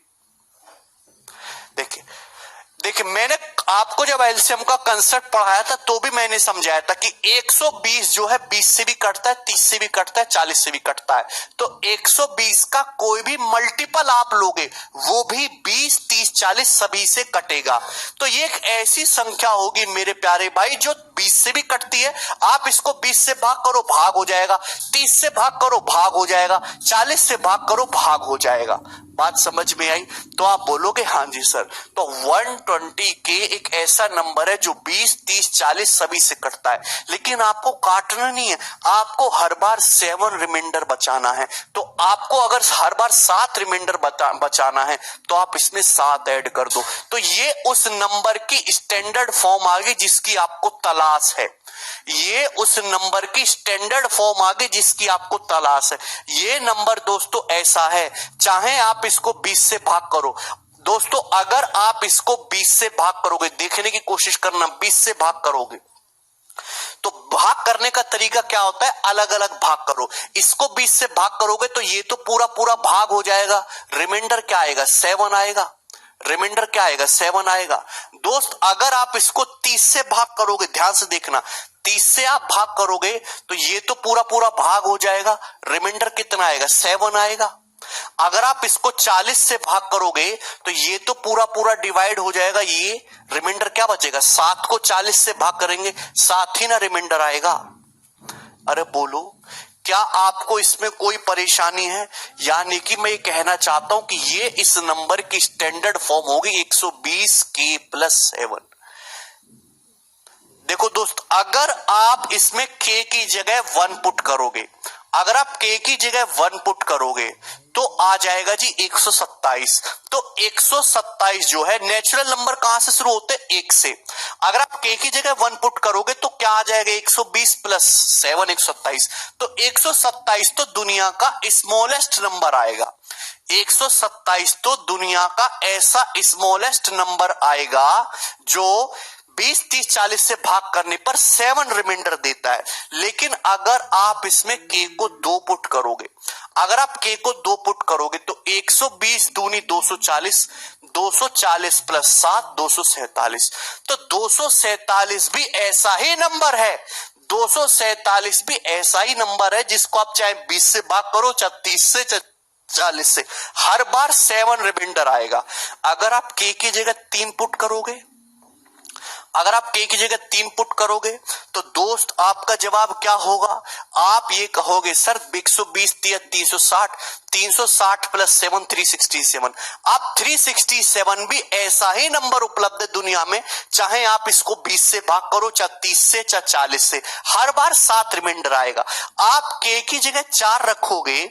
Speaker 1: देखिए मैंने आपको जब एलसीएम का कंसेप्ट पढ़ाया था तो भी मैंने समझाया था कि 120 जो है 20 से भी कटता है, 30 से भी कटता है, 40 से भी कटता है। तो 120 का कोई भी मल्टीपल आप लोगे वो भी 20, 30, 40 सभी से कटेगा। तो ये एक ऐसी संख्या होगी मेरे प्यारे भाई जो 20 से भी कटती है, आप इसको 20 से भाग करो भाग हो जाएगा, 30 से भाग करो भाग हो जाएगा, 40 से भाग करो भाग हो जाएगा। बात समझ में आई? तो आप बोलोगे हाँ जी सर। तो 120 के एक ऐसा नंबर है जो 20, 30, 40 सभी से कटता है। लेकिन आपको काटना नहीं है, आपको हर बार 7 रिमाइंडर बचाना है। तो आपको अगर हर बार 7 रिमाइंडर बचाना है तो आप इसमें 7 ऐड कर दो। तो ये उस नंबर की स्टैंडर्ड फॉर्म आ गई जिसकी आपको तलाश है। ये उस नंबर की स्टैंडर्ड फॉर्म आ गई जिसकी आपको तलाश है। ये नंबर दोस्तों ऐसा है, चाहे आप इसको 20 से भाग करो। दोस्तों अगर आप इसको 20 से भाग करोगे, देखने की कोशिश करना, 20 से भाग करोगे तो भाग करने का तरीका क्या होता है, अलग अलग भाग करो। इसको 20 से भाग करोगे तो ये तो पूरा पूरा भाग हो जाएगा, रिमाइंडर क्या आएगा, 7 आएगा। रिमाइंडर क्या आएगा, 7 आएगा। दोस्त अगर आप इसको 30 से भाग करोगे, ध्यान से देखना, 30 से आप भाग करोगे तो ये तो पूरा पूरा भाग हो जाएगा, रिमाइंडर कितना आएगा, 7 आएगा। अगर आप इसको 40 से भाग करोगे तो ये तो पूरा पूरा डिवाइड हो जाएगा, ये रिमाइंडर क्या बचेगा, 7 को 40 से भाग करेंगे 7 ही ना रिमाइंडर आएगा। अरे बोलो, क्या आपको इसमें कोई परेशानी है? यानी कि मैं ये कहना चाहता हूं कि ये इस नंबर की स्टैंडर्ड फॉर्म होगी 120k + 7। देखो दोस्त, अगर आप इसमें k की जगह 1 पुट करोगे, अगर आप k की जगह 1 पुट करोगे तो आ जाएगा जी 127। तो 127 जो है, नेचुरल नंबर कहां से शुरू होते हैं, 1 से। अगर आप k की जगह 1 पुट करोगे तो क्या आ जाएगा, 120 + 7 127। तो 127 तो दुनिया का स्मॉलेस्ट नंबर आएगा। 127 तो दुनिया का ऐसा स्मॉलेस्ट नंबर आएगा जो 20 30 40 से भाग करने पर 7 रिमाइंडर देता है। लेकिन अगर आप इसमें k को 2 पुट करोगे, अगर आप k को 2 पुट करोगे तो 120 दूनी 240, 240 + 7 247। तो 247 भी ऐसा ही नंबर है, 247 भी ऐसा ही नंबर है जिसको आप चाहे 20 से भाग करो, चाहे 30 से, चाहे 40 से, हर बार 7 रिमाइंडर आएगा। अगर आप k की जगह 3 पुट करोगे, अगर आप k की जगह 3 पुट करोगे तो दोस्त आपका जवाब क्या होगा, आप ये कहोगे सर 120 360, 360 + 7 367। आप 367 भी ऐसा ही नंबर उपलब्ध है दुनिया में, चाहे आप इसको 20 से भाग करो, चाहे 30 से, चाहे 40 से, हर बार 7 रिमाइंडर आएगा। आप k की जगह 4 रखोगे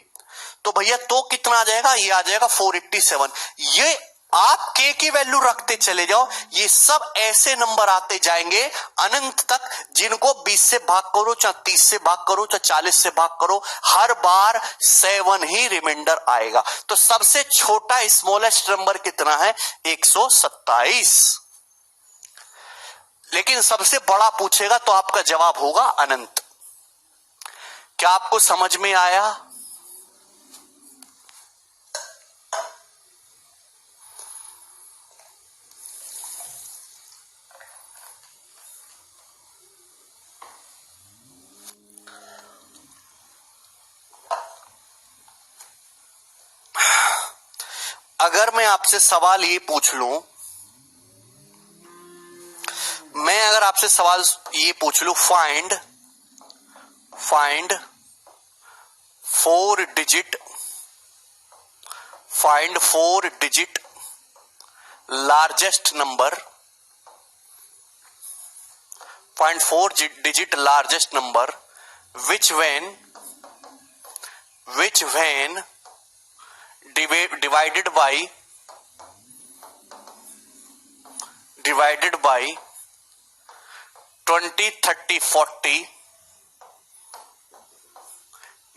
Speaker 1: तो भैया तो कितना आ जाएगा, ये आ जाएगा 487। ये आप k की वैल्यू रखते चले जाओ, ये सब ऐसे नंबर आते जाएंगे अनंत तक, जिनको 20 से भाग करो, चाहे 30 से भाग करो, चाहे 40 से भाग करो, हर बार 7 ही रिमाइंडर आएगा। तो सबसे छोटा स्मॉलेस्ट नंबर कितना है, 127। लेकिन सबसे बड़ा पूछेगा तो आपका जवाब होगा अनंत। क्या आपको समझ में आया? अगर मैं आपसे सवाल ये पूछ लूं, मैं अगर आपसे सवाल ये पूछ लूं, find 4 digit largest number, find 4 digit largest number which when divided by 20 30 40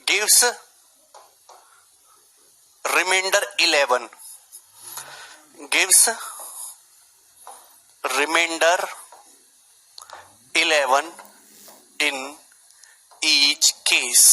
Speaker 1: gives remainder 11, gives remainder 11 in each case।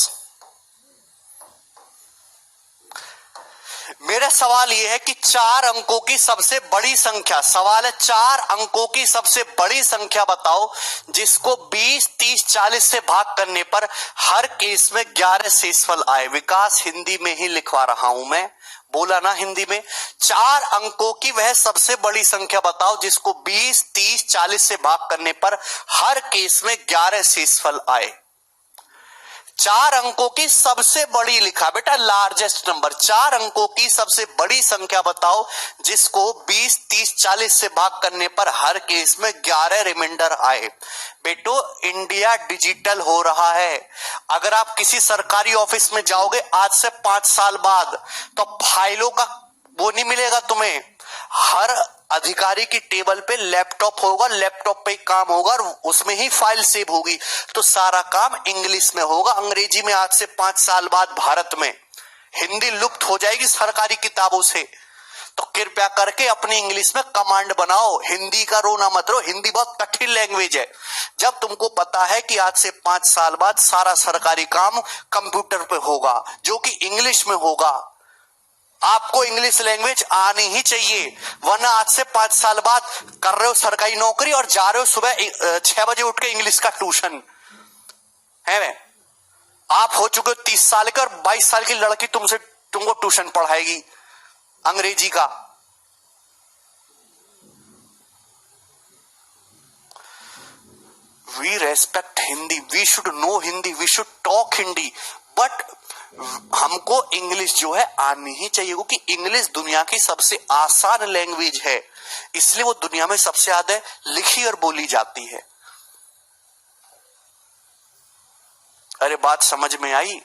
Speaker 1: मेरा सवाल यह है कि 4 अंकों की सबसे बड़ी संख्या, सवाल है 4 अंकों की सबसे बड़ी संख्या बताओ जिसको 20 30 40 से भाग करने पर हर केस में 11 शेषफल आए। विकास, हिंदी में ही लिखवा रहा हूं मैं, बोला ना हिंदी में। 4 अंकों की वह सबसे बड़ी संख्या बताओ जिसको 20 30 40 से भाग करने पर हर केस में 11 शेषफल आए। 4 अंकों की सबसे बड़ी लिखा बेटा, लार्जेस्ट नंबर। 4 अंकों की सबसे बड़ी संख्या बताओ जिसको 20 30 40 से भाग करने पर हर केस में 11 रिमाइंडर आए। बेटो, इंडिया डिजिटल हो रहा है। अगर आप किसी सरकारी ऑफिस में जाओगे आज से 5 साल बाद तो फाइलों का वो नहीं मिलेगा तुम्हें, हर अधिकारी की टेबल पे लैपटॉप होगा, लैपटॉप पे काम होगा और उसमें ही फाइल सेव होगी, तो सारा काम इंग्लिश में होगा। अंग्रेजी में आज से 5 साल बाद भारत में हिंदी लुप्त हो जाएगी सरकारी किताबों से। तो कृपया करके अपनी इंग्लिश में कमांड बनाओ, हिंदी का रोना मत रो, हिंदी बहुत कठिन लैंग्वेज है। जब तुमको पता है कि आज से 5 साल बाद सारा सरकारी काम कंप्यूटर पे होगा जो कि इंग्लिश में होगा, आपको इंग्लिश लैंग्वेज आनी ही चाहिए, वरना आज से 5 साल बाद कर रहे हो सरकारी नौकरी और जा रहे हो सुबह 6 बजे उठ के इंग्लिश का ट्यूशन है। वे आप हो चुके हो 30 साल के और 22 साल की लड़की तुमको ट्यूशन पढ़ाएगी अंग्रेजी का। We respect Hindi, we should know Hindi, we should talk Hindi, but हमको इंग्लिश जो है आनी ही चाहिए, क्योंकि इंग्लिश दुनिया की सबसे आसान लैंग्वेज है, इसलिए वो दुनिया में सबसे ज्यादा लिखी और बोली जाती है। अरे बात समझ में आई?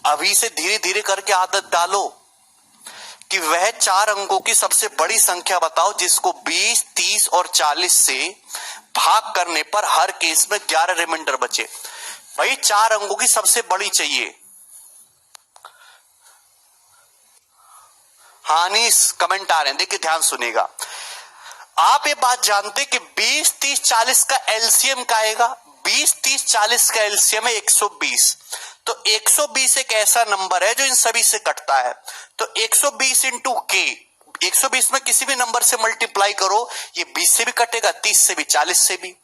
Speaker 1: अभी से धीरे धीरे करके आदत डालो कि वह 4 अंकों की सबसे बड़ी संख्या बताओ जिसको 20, 30 और 40 से भाग करने पर हर केस में 11 रिमाइंडर बचे। भाई 4 अंकों की सबसे बड़ी चाहिए। हानि कमेंट आ रहे हैं, देखिए ध्यान सुनेगा। आप ये बात जानते कि 20, 30, 40 का एलसीएम का आएगा? 20, 30, 40 का एलसीएम है 120। तो 120 एक ऐसा नंबर है जो इन सभी से कटता है, तो 120 इंटू के, 120 में किसी भी नंबर से मल्टीप्लाई करो, ये 20 से भी कटेगा, 30 से भी, 40 से भी।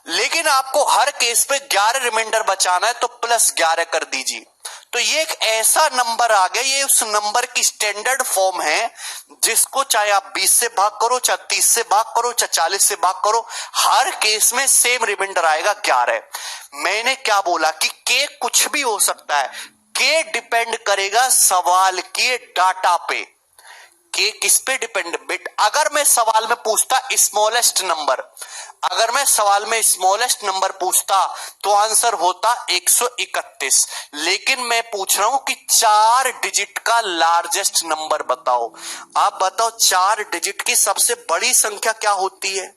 Speaker 1: लेकिन आपको हर केस पे 11 रिमाइंडर बचाना है, तो +11 कर दीजिए। तो ये एक ऐसा नंबर आ गया, ये उस नंबर की स्टैंडर्ड फॉर्म है जिसको चाहे आप 20 से भाग करो, चाहे 30 से भाग करो, चाहे 40 से भाग करो, हर केस में सेम रिमाइंडर आएगा 11। मैंने क्या बोला कि के कुछ भी हो सकता है, के डिपेंड करेगा सवाल के डाटा पे। के किस पे डिपेंड? बिट अगर मैं सवाल में पूछता स्मॉलेस्ट नंबर, अगर मैं सवाल में स्मॉलेस्ट नंबर पूछता तो आंसर होता 131, लेकिन मैं पूछ रहा हूं कि 4 डिजिट का लार्जेस्ट नंबर बताओ। आप बताओ 4 डिजिट की सबसे बड़ी संख्या क्या होती है?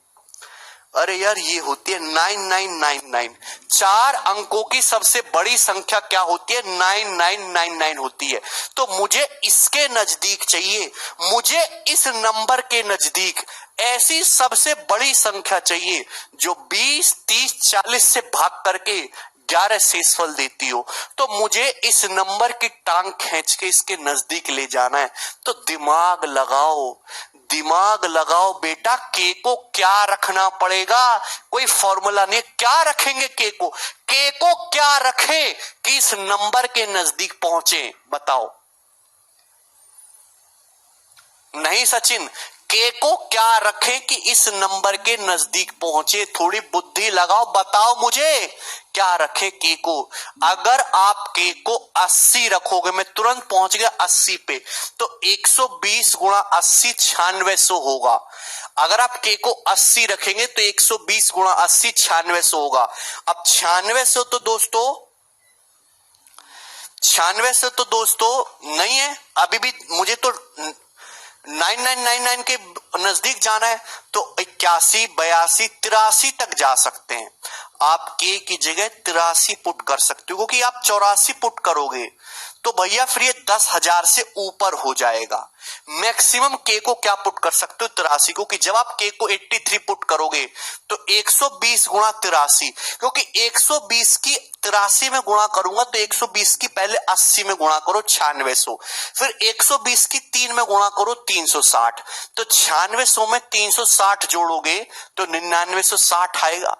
Speaker 1: अरे यार ये होती है 9999। 4 अंकों की सबसे बड़ी संख्या क्या होती है? 9999 होती है। तो मुझे इसके नजदीक चाहिए, मुझे इस नंबर के नजदीक ऐसी सबसे बड़ी संख्या चाहिए जो 20, 30, 40 से भाग करके 11 शेषफल देती हो। तो मुझे इस नंबर की टांग खींच के इसके नजदीक ले जाना है। तो दिमाग लगाओ, दिमाग लगाओ बेटा। के को क्या रखना पड़ेगा? कोई फॉर्मूला नहीं, क्या रखेंगे के को? के को क्या रखें कि इस नंबर के नजदीक पहुंचे? बताओ। नहीं सचिन, के को क्या रखें कि इस नंबर के नजदीक पहुंचे? थोड़ी बुद्धि लगाओ, बताओ मुझे क्या रखें के को। अगर आप के को 80 रखोगे, मैं तुरंत पहुंच गया 80 पे, तो 120 गुणा 80 9600 होगा। अगर आप के को 80 रखेंगे तो 120 गुणा 80 9600 होगा। अब 9600 तो दोस्तों 9600 तो दोस्तों नहीं है, अभी भी मुझे तो 9999 के नजदीक जाना है, तो 81, 82, 83 तक जा सकते हैं। आप के की जगह 83 पुट कर सकते हो, क्योंकि आप 84 पुट करोगे तो भैया फिर ये 10,000 से ऊपर हो जाएगा। मैक्सिमम के को क्या पुट कर सकते हो? 83 को। कि जब आप के को 83 पुट करोगे तो 120 गुणा 83, क्योंकि 120 की 83 में गुणा करूंगा तो 120 की पहले 80 में गुणा करो 9600, फिर 120 की 3 में गुणा करो 360, तो 9600 में 360 जोड़ोगे तो 9960 आएगा।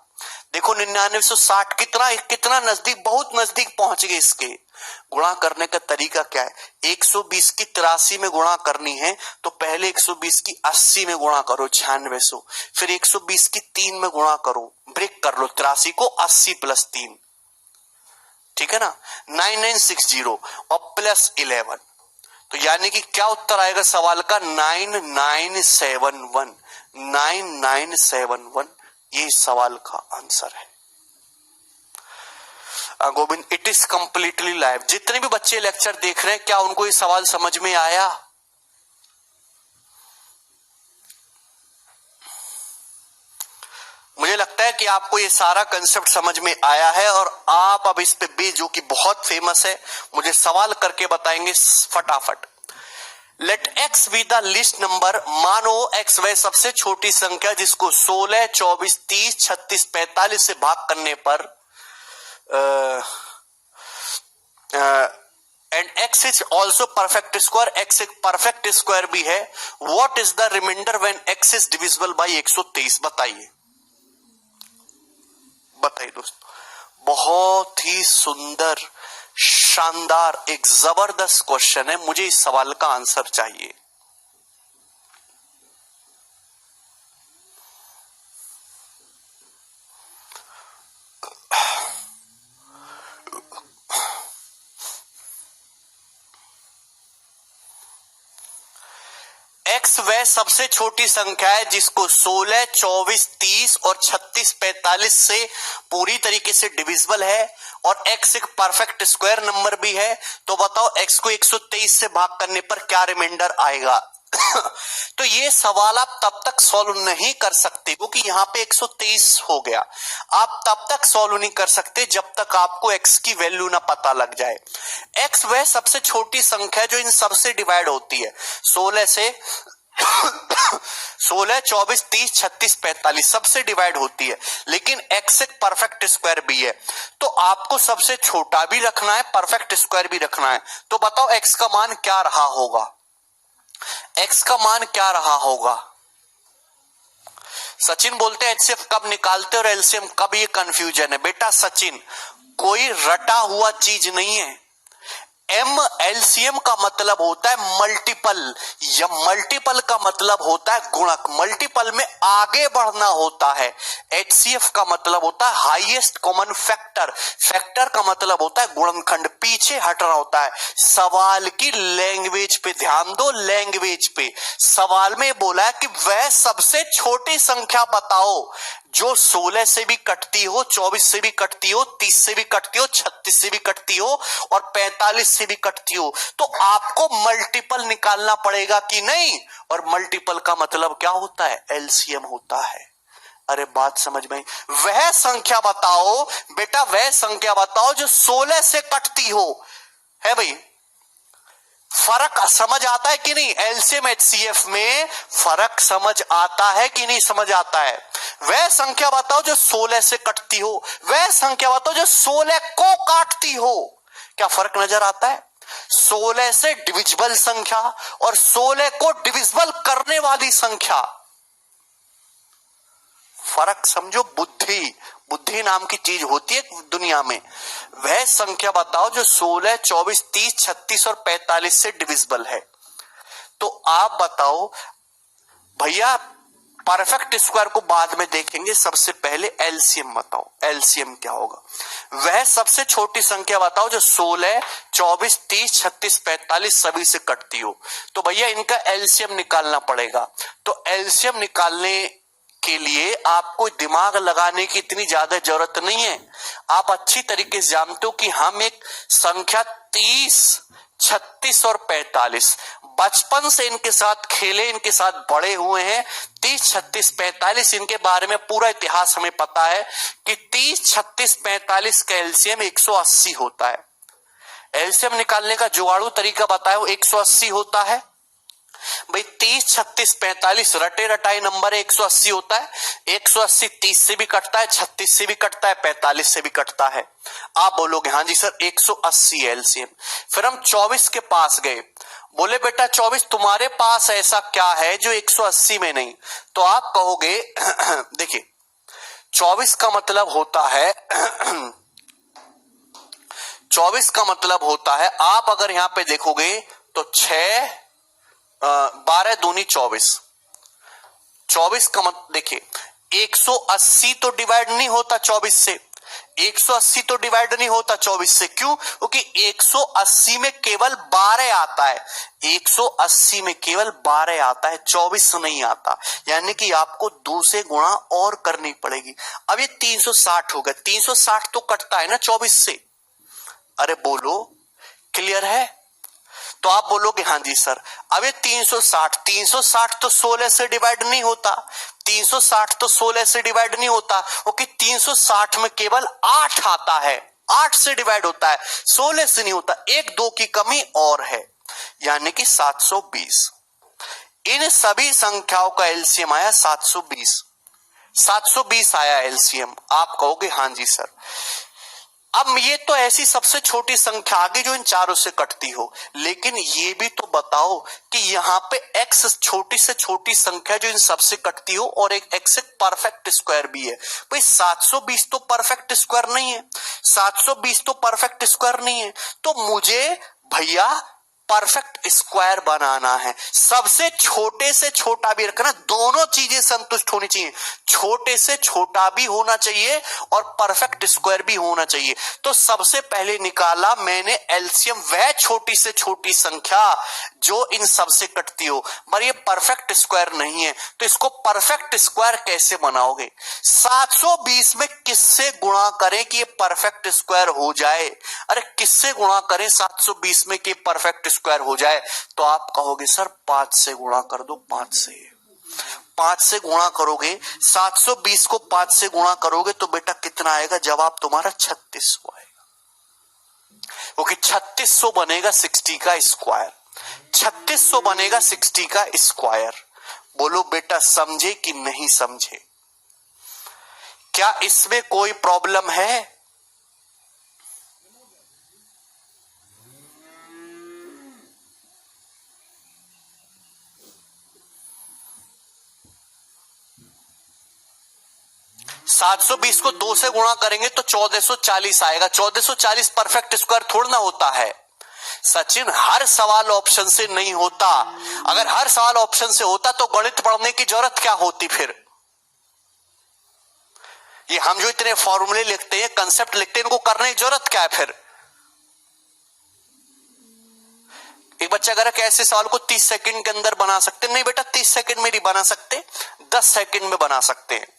Speaker 1: देखो 9960 कितना नजदीक, बहुत नजदीक पहुंच गए इसके। गुणा करने का तरीका क्या है? 120 की 83 में गुणा करनी है तो पहले 120 की 80 में गुणा करो 9600, फिर 120 की 3 में गुणा करो, ब्रेक कर लो 83 को, 80 + 3, ठीक है ना, 9960 और +11। तो यानी कि क्या उत्तर आएगा सवाल का? 9971। 9971 ये इस सवाल का आंसर है। Govind, it is completely live. जितने भी बच्चे लेक्चर देख रहे हैं, क्या उनको ये सवाल समझ में आया? मुझे लगता है कि आपको ये सारा कंसेप्ट समझ में आया है और आप अब इस पे भी, जो कि बहुत फेमस है, मुझे सवाल करके बताएंगे फटाफट। Let x be the least number. मानो एक्स वह सबसे छोटी संख्या जिसको 16, 24, 30, 36, 45 से भाग करने पर and x is also perfect square, x एक परफेक्ट स्क्वायर भी है। What is the remainder when x is divisible by 123? बताइए बताइए दोस्तों, बहुत ही सुंदर, शानदार, एक जबरदस्त क्वेश्चन है। मुझे इस सवाल का आंसर चाहिए। एक्स वह सबसे छोटी संख्या है जिसको 16, 24, 30 और 36, 45 से पूरी तरीके से डिविजिबल है और एक्स एक परफेक्ट स्क्वायर नंबर भी है। तो बताओ एक्स को 123 से भाग करने पर क्या रिमाइंडर आएगा? तो ये सवाल आप तब तक सॉल्व नहीं कर सकते क्योंकि यहां पे 123 हो गया। आप तब तक सॉल्व नहीं कर सकते जब तक आपको एक्स की वैल्यू ना पता लग जाए। एक्स वह सबसे छोटी संख्या जो इन सबसे डिवाइड होती है, 16 से 16, 24, 30, 36, 45 सबसे डिवाइड होती है, लेकिन एक्स एक परफेक्ट स्क्वायर भी है। तो आपको सबसे छोटा भी रखना है, परफेक्ट स्क्वायर भी रखना है। तो बताओ एक्स का मान क्या रहा होगा? एक्स का मान क्या रहा होगा? सचिन बोलते हैं एचसीएफ कब निकालते और एलसीएम कब? ये कंफ्यूजन है बेटा सचिन, कोई रटा हुआ चीज नहीं है। एम एलसीएम का मतलब होता है मल्टीपल, या मल्टीपल का मतलब होता है गुणक। मल्टीपल में आगे बढ़ना होता है। एचसीएफ का मतलब होता है हाईएस्ट कॉमन फैक्टर। फैक्टर का मतलब होता है गुणनखंड, पीछे हटना होता है। सवाल की लैंग्वेज पे ध्यान दो, लैंग्वेज पे। सवाल में बोला है कि वह सबसे छोटी संख्या बताओ जो 16 से भी कटती हो, 24 से भी कटती हो, 30 से भी कटती हो, 36 से भी कटती हो और 45 से भी कटती हो। तो आपको मल्टीपल निकालना पड़ेगा कि नहीं? और मल्टीपल का मतलब क्या होता है? एलसीएम होता है। अरे बात समझ में? वह संख्या बताओ बेटा, वह संख्या बताओ जो 16 से कटती हो। है भाई, फर्क समझ आता है कि नहीं? एलसीएम एचसीएफ में फर्क समझ आता है कि नहीं समझ आता है? वह संख्या बताओ जो 16 से कटती हो, वह संख्या बताओ जो 16 को काटती हो। क्या फर्क नजर आता है? 16 से डिविजिबल संख्या और 16 को डिविजिबल करने वाली संख्या, फर्क समझो। बुद्धि, बुद्धि नाम की चीज होती है दुनिया में। वह संख्या बताओ जो 16, 24, 30, 36 और 45 से डिविजिबल है। तो आप बताओ भैया, परफेक्ट स्क्वायर को बाद में देखेंगे, सबसे पहले एलसीएम बताओ। एलसीएम क्या होगा? वह सबसे छोटी संख्या बताओ जो 16, 24, 30, 36, 45 सभी से कटती हो। तो भैया इनका एलसीएम निकालना पड़ेगा। तो एलसीएम निकालने के लिए आपको दिमाग लगाने की इतनी ज्यादा जरूरत नहीं है। आप अच्छी तरीके से जानते हो कि हम एक संख्या 30, 36 और 45 बचपन से इनके साथ खेले, इनके साथ बड़े हुए हैं। 30, 36, 45 इनके बारे में पूरा इतिहास हमें पता है कि 30, 36, 45 का एलसीएम 180 होता है। एलसीएम निकालने का जुगाड़ू तरीका बताया, 180 होता है। भाई 30, 36, 45 रटे रटाई नंबर 180 होता है। 180 30 से भी कटता है, 36 से भी कटता है, 45 से भी कटता है। आप बोलोगे हाँ जी सर 180 एलसीएम। फिर हम 24 के पास गए, बोले बेटा 24 तुम्हारे पास ऐसा क्या है जो 180 में नहीं? तो आप कहोगे देखिए 24 का मतलब होता है 24 का मतलब होता है, आप अगर यहां पे देखोगे तो 6, 12 दूनी 24। 24 का मतलब देखिए 180 तो डिवाइड नहीं होता 24 से। 180 तो डिवाइड नहीं होता 24 से। क्यों? क्योंकि 180 में केवल 12 आता है। 180 में केवल 12 आता है, 24 नहीं आता। यानी कि आपको 2 से गुणा और करनी पड़ेगी। अब ये 360 हो गया। 360 तो कटता है ना 24 से। अरे बोलो, क्लियर है? तो आप बोलोगे हाँ जी सर। अब ये 360 तो 16 से डिवाइड नहीं होता, 360 तो 16 से डिवाइड नहीं होता, क्योंकि 360 में केवल 8 आता है, 8 से डिवाइड होता है, 16 से नहीं होता। एक 2 की कमी और है, यानी कि 720। इन सभी संख्याओं का एलसीएम आया 720, 720 आया एलसीएम। आप कहोगे हाँ जी सर। अब ये तो ऐसी सबसे छोटी संख्या आ गई जो इन चारों से कटती हो, लेकिन ये भी तो बताओ कि यहाँ पे x छोटी से छोटी संख्या जो इन सबसे कटती हो और एक x एक परफेक्ट स्क्वायर भी है। भाई 720 तो परफेक्ट स्क्वायर नहीं है, 720 तो परफेक्ट स्क्वायर नहीं है, तो मुझे भैया परफेक्ट स्क्वायर बनाना है। सबसे छोटे से छोटा भी रखना, दोनों चीजें संतुष्ट होनी चाहिए, छोटे से छोटा भी होना चाहिए और परफेक्ट स्क्वायर भी होना चाहिए। तो सबसे पहले निकाला मैंने एलसीएम, वह छोटी से छोटी संख्या जो इन सबसे कटती हो, पर ये परफेक्ट स्क्वायर नहीं है। तो इसको परफेक्ट स्क्वायर कैसे बनाओगे? 720 में किससे गुणा करें कि ये परफेक्ट स्क्वायर हो जाए? अरे किससे गुणा करें 720 में कि परफेक्ट स्क्वायर हो जाए? तो आप कहोगे सर 5 से गुणा कर दो, 5 से, 5 से गुणा करोगे, 720 को 5 से गुणा करोगे तो बेटा कितना आएगा? जवाब तुम्हारा 3600 आएगा, क्योंकि 3600 बनेगा 60 का स्क्वायर, 3600 बनेगा 60 का स्क्वायर। बोलो बेटा समझे कि नहीं समझे? क्या इसमें कोई प्रॉब्लम है? सात सौ 720 को 2 से गुणा करेंगे तो 1440 आएगा। 1440 परफेक्ट स्क्वायर थोड़ा ना होता है सचिन, हर सवाल ऑप्शन से नहीं होता। अगर हर सवाल ऑप्शन से होता तो गणित पढ़ने की जरूरत क्या होती फिर? ये हम जो इतने फॉर्मूले लिखते हैं, कंसेप्ट लिखते हैं, इनको करने की जरूरत क्या है फिर? एक बच्चा अगर कैसे सवाल को 30 सेकंड के अंदर बना सकते? नहीं बेटा 30 सेकंड में नहीं बना सकते, 10 सेकंड में बना सकते हैं।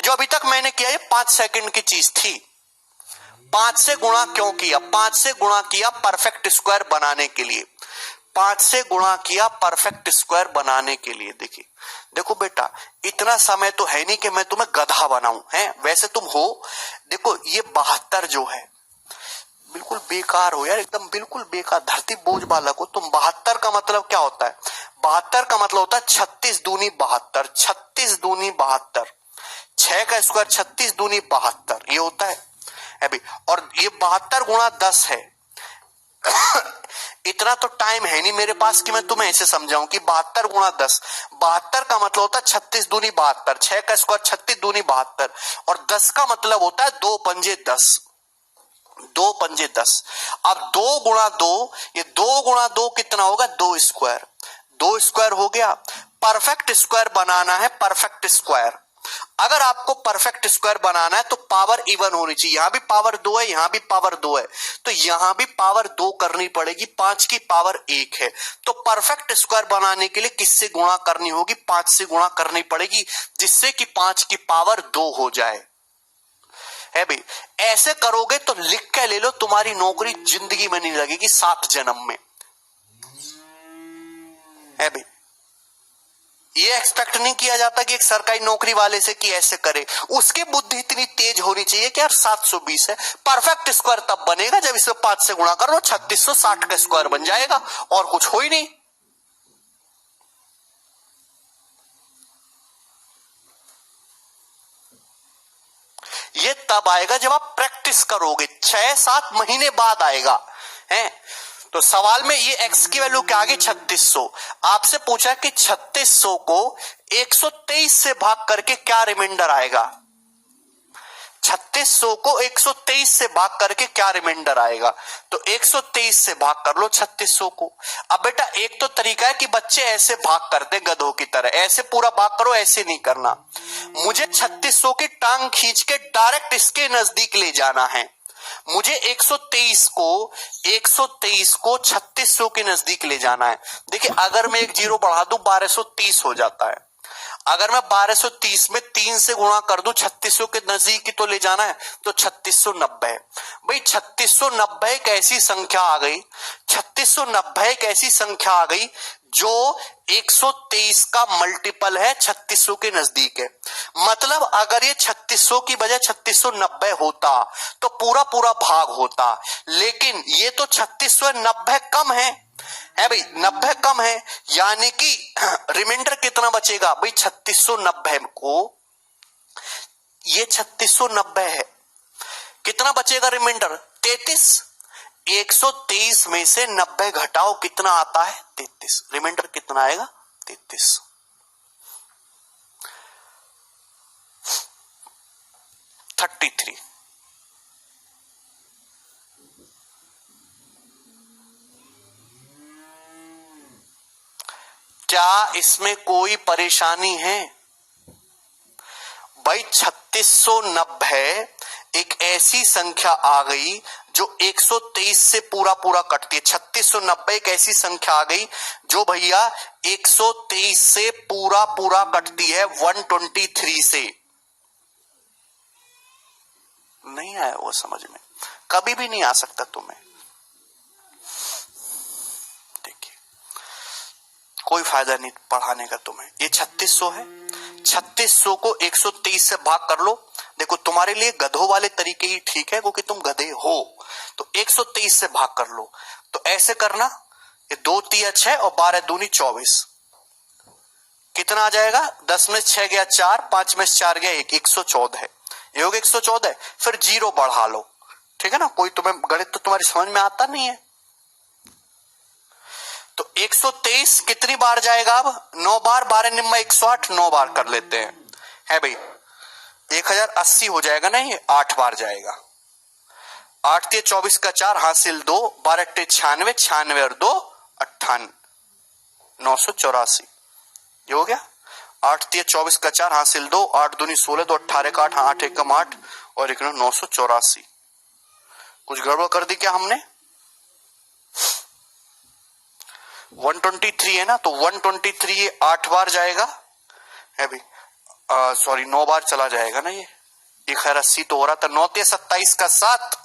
Speaker 1: जो अभी तक मैंने किया ये 5 सेकंड की चीज थी। 5 से गुणा क्यों किया? 5 से गुणा किया परफेक्ट स्क्वायर बनाने के लिए, 5 से गुणा किया परफेक्ट स्क्वायर बनाने के लिए। देखिए देखो बेटा, इतना समय तो है नहीं कि मैं तुम्हें गधा बनाऊं, है वैसे तुम हो। देखो ये 72 जो है बिल्कुल बेकार हो यार, एकदम बिल्कुल बेकार, धरती बोझ बालक हो तुम। 72 का मतलब क्या होता है? 72 का मतलब होता है 36 दूनी 72, 36 दूनी 72, 6 का स्क्वायर 36 दूनी 72, ये होता है अभी। और ये 72 गुणा 10 है। इतना तो टाइम है नहीं मेरे पास कि मैं तुम्हें ऐसे समझाऊं कि 72 गुणा 10, 72 का मतलब होता है 36 दूनी 72, 6 का स्क्वायर 36 दूनी 72, और 10 का मतलब होता है 2 पंजे 10, 2 पंजे 10। अब 2 गुणा 2, ये 2 गुणा 2 कितना होगा? 2 स्क्वायर, 2 स्क्वायर हो गया। परफेक्ट स्क्वायर बनाना है, परफेक्ट स्क्वायर। अगर आपको परफेक्ट स्क्वायर बनाना है तो पावर इवन होनी चाहिए। यहां भी पावर 2 है, यहां भी पावर 2 है, तो यहां भी पावर 2 करनी पड़ेगी। 5 की पावर 1 है, तो परफेक्ट स्क्वायर बनाने के लिए किससे गुणा करनी होगी? 5 से गुणा करनी पड़ेगी, जिससे कि 5 की पावर 2 हो जाए। है भाई, ऐसे करोगे तो लिख के ले लो, तुम्हारी नौकरी जिंदगी में नहीं लगेगी, 7 जन्म में। है भाई, ये एक्सपेक्ट नहीं किया जाता कि एक सरकारी नौकरी वाले से कि ऐसे करे। उसकी बुद्धि इतनी तेज होनी चाहिए कि यार 720 है, परफेक्ट स्क्वायर तब बनेगा जब इसको 5 से गुणा करो, 3660 का स्क्वायर बन जाएगा, और कुछ हो ही नहीं। ये तब आएगा जब आप प्रैक्टिस करोगे, 6-7 महीने बाद आएगा है। तो सवाल में ये x की वैल्यू क्या आ गई? 3600। आपसे पूछा कि 3600 को 123 से भाग करके क्या रिमाइंडर आएगा? 3600 को 123 से भाग करके क्या रिमाइंडर आएगा? तो 123 से भाग कर लो 3600 को। अब बेटा एक तो तरीका है कि बच्चे ऐसे भाग करते गधों की तरह, ऐसे पूरा भाग करो, ऐसे नहीं करना। मुझे 3600 की टांग खींच के डायरेक्ट इसके नजदीक ले जाना है। मुझे 123 को 3600 के नजदीक ले जाना है। देखिए अगर मैं एक जीरो बढ़ा दूं 1230 हो जाता है। अगर मैं 1230 में 3 से गुणा कर दूं, 3600 के नजदीक ही तो ले जाना है, तो 3690। भाई 3690 एक ऐसी संख्या आ गई, 3690 एक ऐसी संख्या आ गई जो 123 का मल्टीपल है, 3600 के नजदीक है। मतलब अगर ये 3600 की बजाय 3690 होता तो पूरा पूरा भाग होता, लेकिन ये तो 3690 कम है भाई, 90 कम है, यानी कि रिमाइंडर कितना बचेगा भाई 3690 को, ये 3690 है, कितना बचेगा रिमाइंडर 33। 123 में से 90 घटाओ, कितना आता है 33, रिमाइंडर कितना आएगा 33। क्या इसमें कोई परेशानी है भाई? 3690 एक ऐसी संख्या आ गई जो 123 से पूरा पूरा कटती है। 3690 एक ऐसी संख्या आ गई जो भैया 123 से पूरा पूरा कटती है, 123 से। नहीं आया वो समझ में, कभी भी नहीं आ सकता तुम्हें। देखिए कोई फायदा नहीं पढ़ाने का तुम्हें। ये 3600 है, 3600 को 123 से भाग कर लो। देखो तुम्हारे लिए गधों वाले तरीके ही ठीक है, क्योंकि तुम गधे हो। तो 123 से भाग कर लो, तो ऐसे करना, ये 2 तिया 6 और 12 दूनी 24, कितना आ जाएगा? 10 में 6 गया 4, 5 में 4 गया 1, 114 है। ये हो गया 114। फिर 0 बढ़ा लो, ठीक है ना। कोई तुम्हें गणित तो तुम्हारी समझ में आता नहीं है। तो 123 कितनी बार जाएगा? अब 9 बार, 12 निम्मा 108, 9 बार कर लेते हैं, है भाई 1080 हो जाएगा ना, ये 8 बार जाएगा। 8 ते 24 का 4 हासिल 2, 12 टे 96, 96 और 2 58, 984। ये हो गया। 8 ते 24 का 4 हासिल 2, 8 दूनी 16, 2 18 का 8, 8 एकम 8 और 1 984। कुछ गड़बड़ कर दी क्या हमने? 123 है ना, तो 123 ये 8 बार जाएगा, है भाई सॉरी 9 बार चला जाएगा ना। ये खैर 80 तो हो रहा था। 9 ते 27 का 7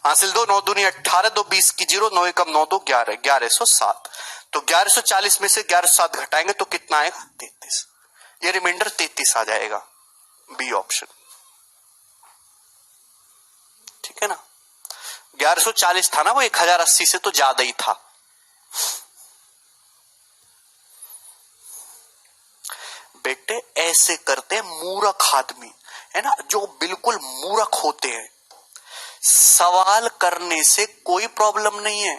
Speaker 1: हासिल 2, 9 दूनी 18, 2 20 की 0, 9 एकम 9 2 11, 1107। तो 1140 में से 1107 घटाएंगे तो कितना आएगा? 33। ये रिमाइंडर 33 आ जाएगा, बी ऑप्शन, ठीक है ना। 1140 था ना वो, 1080 से तो ज्यादा ही था। बेटे ऐसे करते हैं मूर्ख आदमी, है ना, जो बिल्कुल मूर्ख होते हैं। सवाल करने से कोई प्रॉब्लम नहीं है,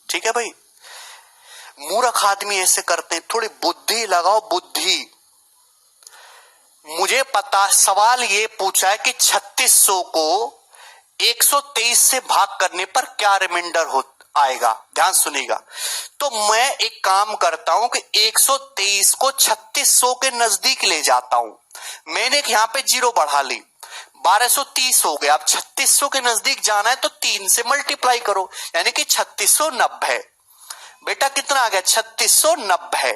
Speaker 1: ठीक है भाई। मूर्ख आदमी ऐसे करते हैं, थोड़ी बुद्धि लगाओ, बुद्धि। मुझे पता, सवाल ये पूछा है कि 3600 को 123 से भाग करने पर क्या रिमाइंडर आएगा। ध्यान सुनिएगा। तो मैं एक काम करता हूं कि 123 को 3600 के नजदीक ले जाता हूं। मैंने यहां पे 0 बढ़ा ली, 1230 हो गया। अब 3600 के नजदीक जाना है तो 3 से मल्टीप्लाई करो, यानी कि 3690। बेटा कितना आ गया? 3690।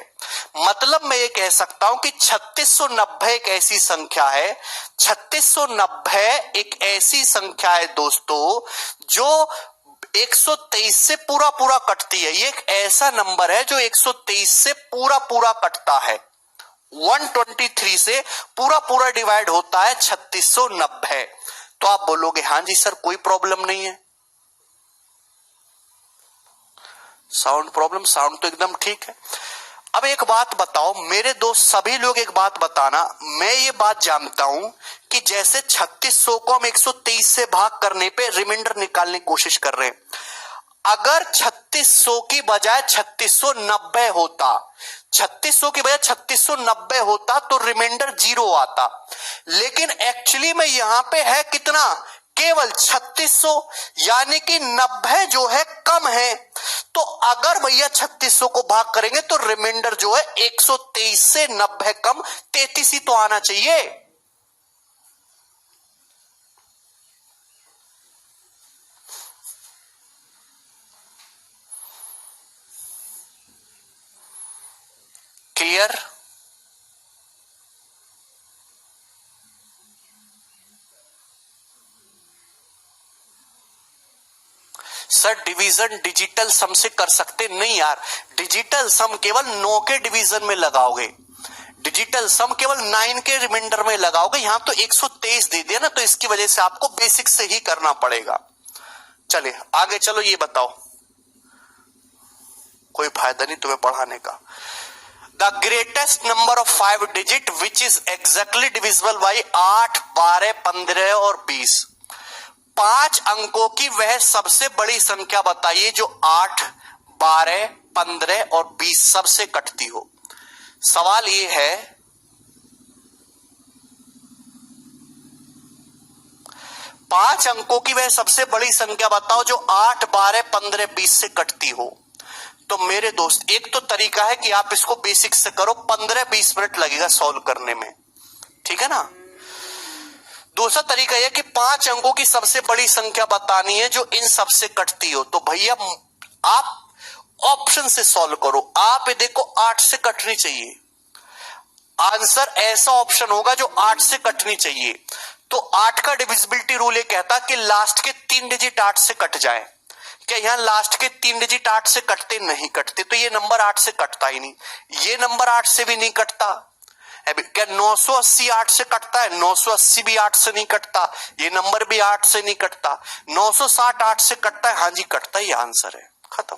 Speaker 1: मतलब मैं ये कह सकता हूं कि 3690 एक ऐसी संख्या है, 3690 एक ऐसी संख्या है दोस्तों जो 123 से पूरा पूरा कटती है। ये एक ऐसा नंबर है जो 123 से पूरा पूरा कटता है, 123 से पूरा पूरा डिवाइड होता है 3690। तो आप बोलोगे हां जी सर कोई प्रॉब्लम नहीं है। Sound problem? साउंड तो एकदम ठीक है। अब एक बात बताओ मेरे दोस्त, सभी लोग एक बात बताना, मैं ये बात जानता हूं कि जैसे 3600 को हम 123 से भाग करने पे रिमाइंडर निकालने की कोशिश कर रहे हैं, अगर 3600 की बजाय 3690 होता, 3600 की बजाय 3690 होता तो रिमाइंडर 0 आता। लेकिन एक्चुअली में यहां पे है कितना? केवल 3600, यानी कि 90 जो है कम है। तो अगर भैया 3600 को भाग करेंगे तो रिमाइंडर जो है 123 से 90 कम 33 ही तो आना चाहिए। क्लियर? सर डिवीजन डिजिटल सम से कर सकते नहीं यार, डिजिटल सम केवल 9 के डिवीजन में लगाओगे, डिजिटल सम केवल 9 के रिमाइंडर में लगाओगे। यहां तो 123 दे दिया ना, तो इसकी वजह से आपको बेसिक से ही करना पड़ेगा। चलिए आगे चलो, ये बताओ, कोई फायदा नहीं तुम्हें पढ़ाने का। The greatest number of 5 digit which is exactly divisible by 8, 12, 15 और 20। 5 अंकों की वह सबसे बड़ी संख्या बताइए जो 8, 12, 15 और 20 सबसे कटती हो। सवाल ये है, पांच अंकों की वह सबसे बड़ी संख्या बताओ जो 8, 12, 15, 20 से कटती हो। तो मेरे दोस्त एक तो तरीका है कि आप इसको बेसिक से करो, 15-20 मिनट लगेगा सॉल्व करने में, ठीक है ना। दूसरा तरीका यह कि 5 अंकों की सबसे बड़ी संख्या बतानी है जो इन सबसे कटती हो। तो भैया आप ऑप्शन से सॉल्व करो। आप ये देखो 8 से कटनी चाहिए, आंसर ऐसा ऑप्शन होगा जो 8 से कटनी चाहिए। तो 8 का डिविजिबिलिटी रूल ये कहता कि लास्ट के 3 डिजिट 8 से कट जाए। क्या यहां लास्ट के 3 डिजिट 8 से कटते? नहीं कटते, तो ये नंबर 8 से कटता ही नहीं। ये नंबर 8 से भी नहीं कटता। क्या 980 8 से कटता है? 980 भी 8 से नहीं कटता। ये नंबर भी 8 से नहीं कटता। 960 8 से कटता है? हाँ जी कटता है, ये आंसर है, खत्म।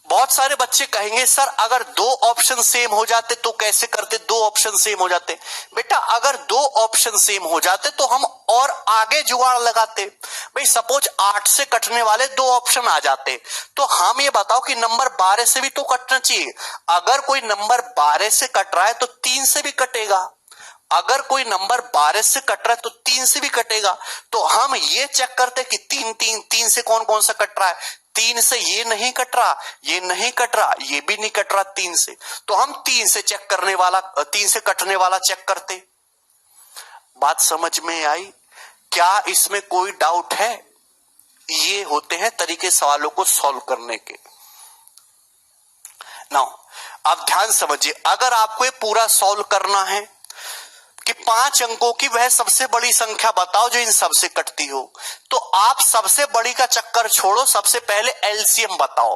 Speaker 1: बहुत सारे बच्चे कहेंगे सर अगर 2 ऑप्शन सेम हो जाते तो कैसे करते? 2 ऑप्शन सेम हो जाते, बेटा अगर 2 ऑप्शन सेम हो जाते तो हम और आगे जुगाड़ लगाते। भाई सपोज 8 से कटने वाले 2 ऑप्शन आ जाते, तो हम ये बताओ कि नंबर 12 से भी तो कटना चाहिए। अगर कोई नंबर 12 से कट रहा है तो 3 से भी कटेगा। अगर कोई नंबर 12 से कट रहा है तो 3 से भी कटेगा। तो हम ये चेक करते कि 3 से कौन कौन सा कट रहा है। 3 से ये नहीं कट रहा, ये नहीं कट रहा, ये भी नहीं कट रहा 3 से, तो हम 3 से चेक करने वाला, 3 से कटने वाला चेक करते। बात समझ में आई? क्या इसमें कोई डाउट है? ये होते हैं तरीके सवालों को सॉल्व करने के। नाउ अब ध्यान समझिए, अगर आपको ये पूरा सॉल्व करना है कि 5 अंकों की वह सबसे बड़ी संख्या बताओ जो इन सबसे कटती हो, तो आप सबसे बड़ी का चक्कर छोड़ो, सबसे पहले एलसीएम बताओ।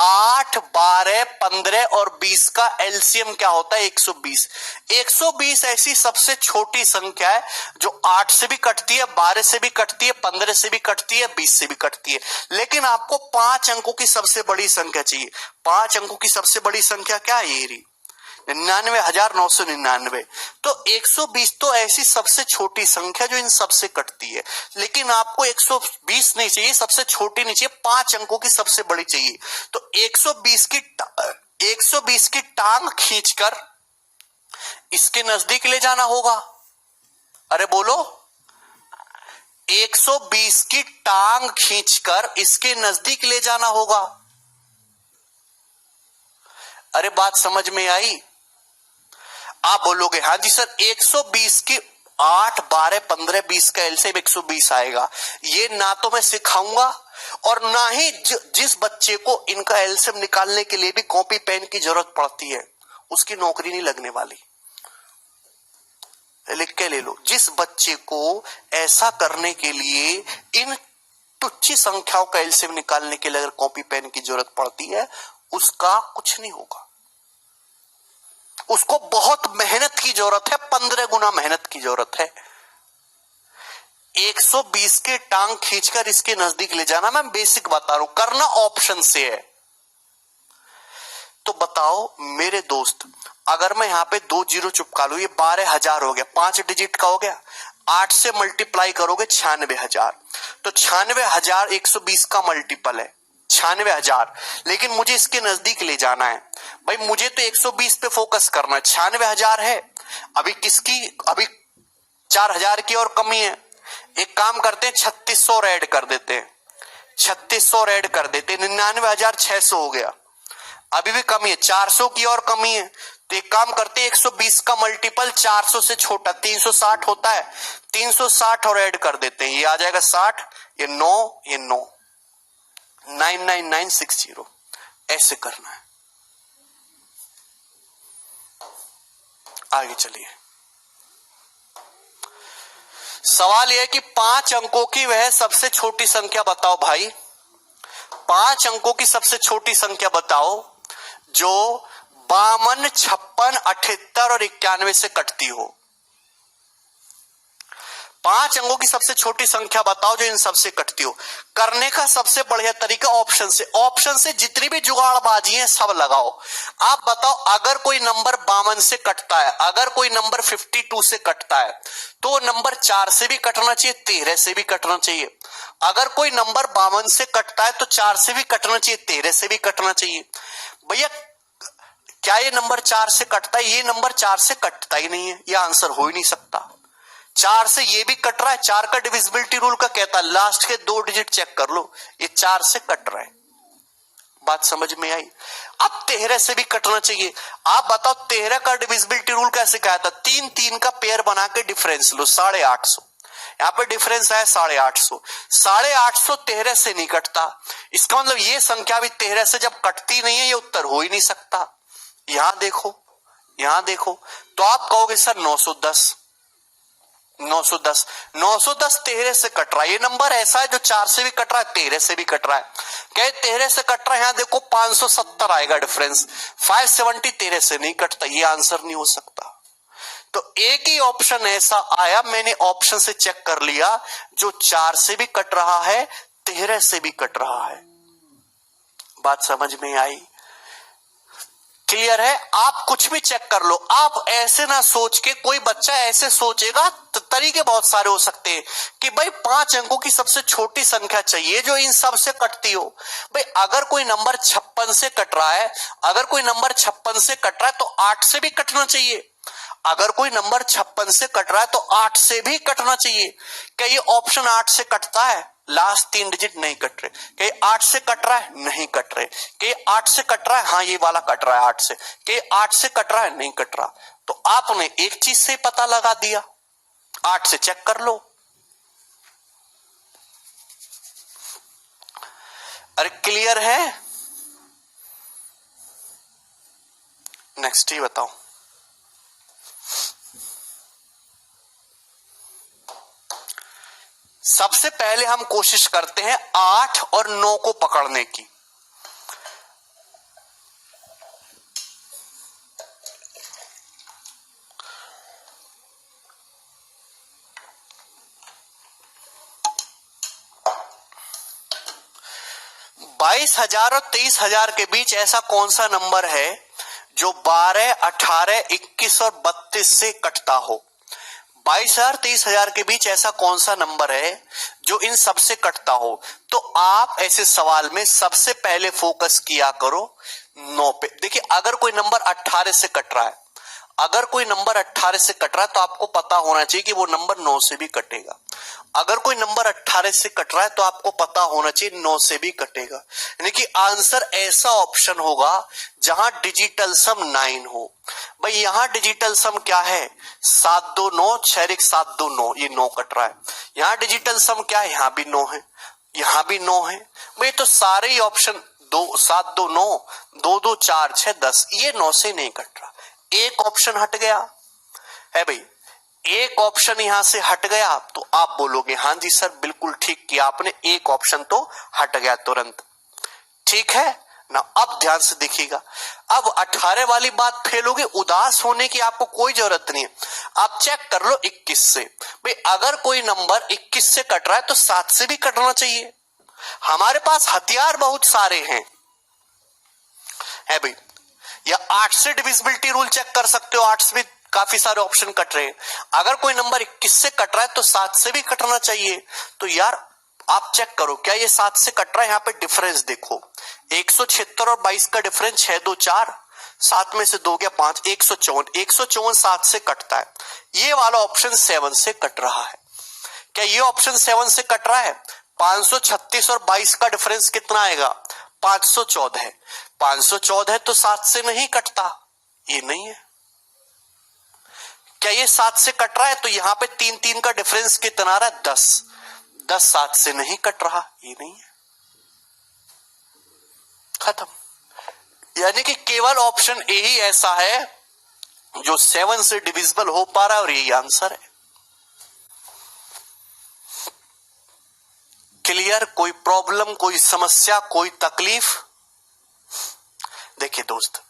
Speaker 1: 8, 12, 15 और 20 का एलसीएम क्या होता है? 120। 120 ऐसी सबसे छोटी संख्या है जो 8 से भी कटती है, 12 से भी कटती है, 15 से भी कटती है, 20 से भी कटती है। लेकिन आपको 5 अंकों की सबसे बड़ी संख्या चाहिए। 5 अंकों की सबसे बड़ी संख्या क्या है? ये 99,999। तो 120 तो ऐसी सबसे छोटी संख्या जो इन सबसे कटती है, लेकिन आपको 120 नहीं चाहिए, सबसे छोटी नहीं चाहिए, 5 अंकों की सबसे बड़ी चाहिए। तो 120 की टांग खींचकर इसके नजदीक ले जाना होगा। अरे बोलो, 120 की टांग खींचकर इसके नजदीक ले जाना होगा। अरे बात समझ में आई? आप बोलोगे हाँ जी सर 120 की 8, 12, 15, 20 का एलसीएम 120 आएगा। ये ना तो मैं सिखाऊंगा और ना ही जिस बच्चे को इनका एलसीएम निकालने के लिए भी कॉपी पेन की जरूरत पड़ती है उसकी नौकरी नहीं लगने वाली। लिख के ले लो, जिस बच्चे को ऐसा करने के लिए इन तुच्छ संख्याओं का एलसीएम निकालने के लिए अगर कॉपी पेन की जरूरत पड़ती है उसका कुछ नहीं होगा। उसको बहुत मेहनत की जरूरत है, 15 गुना मेहनत की जरूरत है। 120 के टांग खींचकर इसके नजदीक ले जाना, मैं बेसिक बता रहा हूं, करना ऑप्शन से है। तो बताओ मेरे दोस्त, अगर मैं यहां पे 2 जीरो चिपका लू, ये 12,000 हो गया, 5 डिजिट का हो गया। 8 से मल्टीप्लाई करोगे 96,000, तो 96,000 120 का मल्टीपल है, 96,000। लेकिन मुझे इसके नजदीक ले जाना है। भाई मुझे तो 120 पे फोकस करना है, 96,000 है। अभी किसकी, अभी 4,000 की और कमी है। एक काम करते हैं 3600 ऐड कर देते हैं, 3600 ऐड कर देते हैं, 99,600 हो गया। अभी भी कमी है, 400 की और कमी है। तो एक काम करते हैं 120 का मल्टीपल 400 से छोटा 360 होता है, 360 और ऐड कर देते हैं, ये आ जाएगा 60, ये 9, ये 9, 99960। ऐसे करना है। आगे चलिए, सवाल यह है कि 5 अंकों की वह सबसे छोटी संख्या बताओ भाई। 5 अंकों की सबसे छोटी संख्या बताओ जो 52, 56, 78 और 91 से कटती हो। 5 अंकों की सबसे छोटी संख्या बताओ जो इन सबसे कटती हो। करने का सबसे बढ़िया तरीका ऑप्शन से, ऑप्शन से जितनी भी जुगाड़बाजी है सब लगाओ। आप बताओ अगर कोई नंबर 52 से कटता है, अगर कोई नंबर 52 से कटता है तो नंबर 4 से भी कटना चाहिए, 13 से भी कटना चाहिए। अगर कोई नंबर 52 से कटता है तो 4 से भी कटना चाहिए, 13 से भी कटना चाहिए। भैया क्या ये नंबर 4 से कटता है? ये नंबर 4 से कटता ही नहीं है, ये आंसर हो ही नहीं सकता। 4 से ये भी कट रहा है, 4 का डिविजिबिलिटी रूल का कहता है लास्ट के 2 डिजिट चेक कर लो, ये 4 से कट रहा है। बात समझ में आई? अब 13 से भी कटना चाहिए। आप बताओ 13 का डिविजिबिलिटी रूल कैसे कहता? 3 3 का पेयर बना के डिफरेंस लो, 850। यहाँ पे डिफरेंस है 850। 850 13 से नहीं कटता, इसका मतलब ये संख्या भी 13 से जब कटती नहीं है, ये उत्तर हो ही नहीं सकता। यहां देखो, यहां देखो, तो आप कहोगे सर 910। 910 910 13 से कट रहा है। ये नंबर ऐसा है जो 4 से भी कट रहा है, 13 से भी कट रहा है। क्या 13 से कट रहा है? यहां देखो 570 आएगा डिफरेंस, 570 13 से नहीं कटता, ये आंसर नहीं हो सकता। तो एक ही ऑप्शन ऐसा आया, मैंने ऑप्शन से चेक कर लिया, जो 4 से भी कट रहा है, 13 से भी कट रहा है। बात समझ में आई? क्लियर है? आप कुछ भी चेक कर लो, आप ऐसे ना सोच के, कोई बच्चा ऐसे सोचेगा तो तरीके बहुत सारे हो सकते हैं कि भाई 5 अंकों की सबसे छोटी संख्या चाहिए जो इन सब से कटती हो। भाई अगर कोई नंबर 56 से कट रहा है, अगर कोई नंबर 56 से कट रहा है तो 8 से भी कटना चाहिए। अगर कोई नंबर 56 से कट रहा है तो 8 से भी कटना चाहिए। क्या ये ऑप्शन 8 से कटता है? लास्ट 3 डिजिट नहीं कट रहे। क्या ये 8 से कट रहा है? नहीं कट रहे। क्या ये 8 से कट रहा है? हाँ ये वाला कट रहा है 8 से। क्या ये 8 से कट रहा है? नहीं कट रहा। तो आपने एक चीज से पता लगा दिया, 8 से चेक कर लो। अरे क्लियर है? नेक्स्ट ही बताओ। सबसे पहले हम कोशिश करते हैं 8 और 9 को पकड़ने की। बाईस हजार और 23,000 के बीच ऐसा कौन सा नंबर है जो 12, 18, 21 और 32 से कटता हो? 22,000, 23,000 के बीच ऐसा कौन सा नंबर है जो इन सबसे कटता हो? तो आप ऐसे सवाल में सबसे पहले फोकस किया करो 9 पे। देखिए अगर कोई नंबर 18 से कट रहा है, अगर कोई नंबर 18 से कट रहा है तो आपको पता होना चाहिए कि वो नंबर 9 से भी कटेगा। अगर कोई नंबर 18 से कट रहा है तो आपको पता होना चाहिए 9 से भी कटेगा। यानी कि आंसर ऐसा ऑप्शन होगा जहां डिजिटल सम 9 हो। भाई यहां डिजिटल सम क्या है? 7 2 9, 6 7 2 9, ये 9 कट रहा है। यहां डिजिटल सम क्या है? यहां भी 9 है, यहां भी 9 है। भाई तो सारे ही ऑप्शन 2 7 2 9, 2 2 4 6 10, ये 9 से नहीं कट रहा। एक ऑप्शन हट गया है भाई, एक ऑप्शन यहां से हट गया तो आप बोलोगे हाँ जी सर बिल्कुल ठीक किया आपने, एक ऑप्शन तो हट गया तुरंत। ठीक है ना? अब ध्यान से देखिएगा, अब 18 वाली बात फेल होगी, उदास होने की आपको कोई जरूरत नहीं है। आप चेक कर लो 21 से। भाई अगर कोई नंबर 21 से कट रहा है तो 7 से भी कटना चाहिए। हमारे पास हथियार बहुत सारे हैं, है भाई। या 8 से डिविजिबिलिटी रूल चेक कर सकते हो, 8 से भी काफी सारे ऑप्शन कट रहे हैं। अगर कोई नंबर 21 से कट रहा है तो 7 से भी कटना चाहिए। तो यार आप चेक करो क्या ये 7 से कट रहा है? यहाँ पे डिफरेंस देखो, 176 और 22 का डिफरेंस 6 2 4, 7 में से 2 गया 5, 154, 154 7 से कटता है। ये वाला ऑप्शन 7 से कट रहा है। क्या ये ऑप्शन 7 से कट रहा है? 536 और 22 का डिफरेंस कितना आएगा? 514 है। 514 है तो 7 से नहीं कटता, ये नहीं है। क्या ये 7 से कट रहा है? तो यहां पे 3 3 का डिफरेंस कितना आ रहा है? 10, 10 7 से नहीं कट रहा, ये नहीं है। खत्म। यानी कि केवल ऑप्शन ए ही ऐसा है जो 7 से डिविजिबल हो पा रहा है और यही आंसर है। क्लियर? कोई प्रॉब्लम, कोई समस्या, कोई तकलीफ? देखिए दोस्त,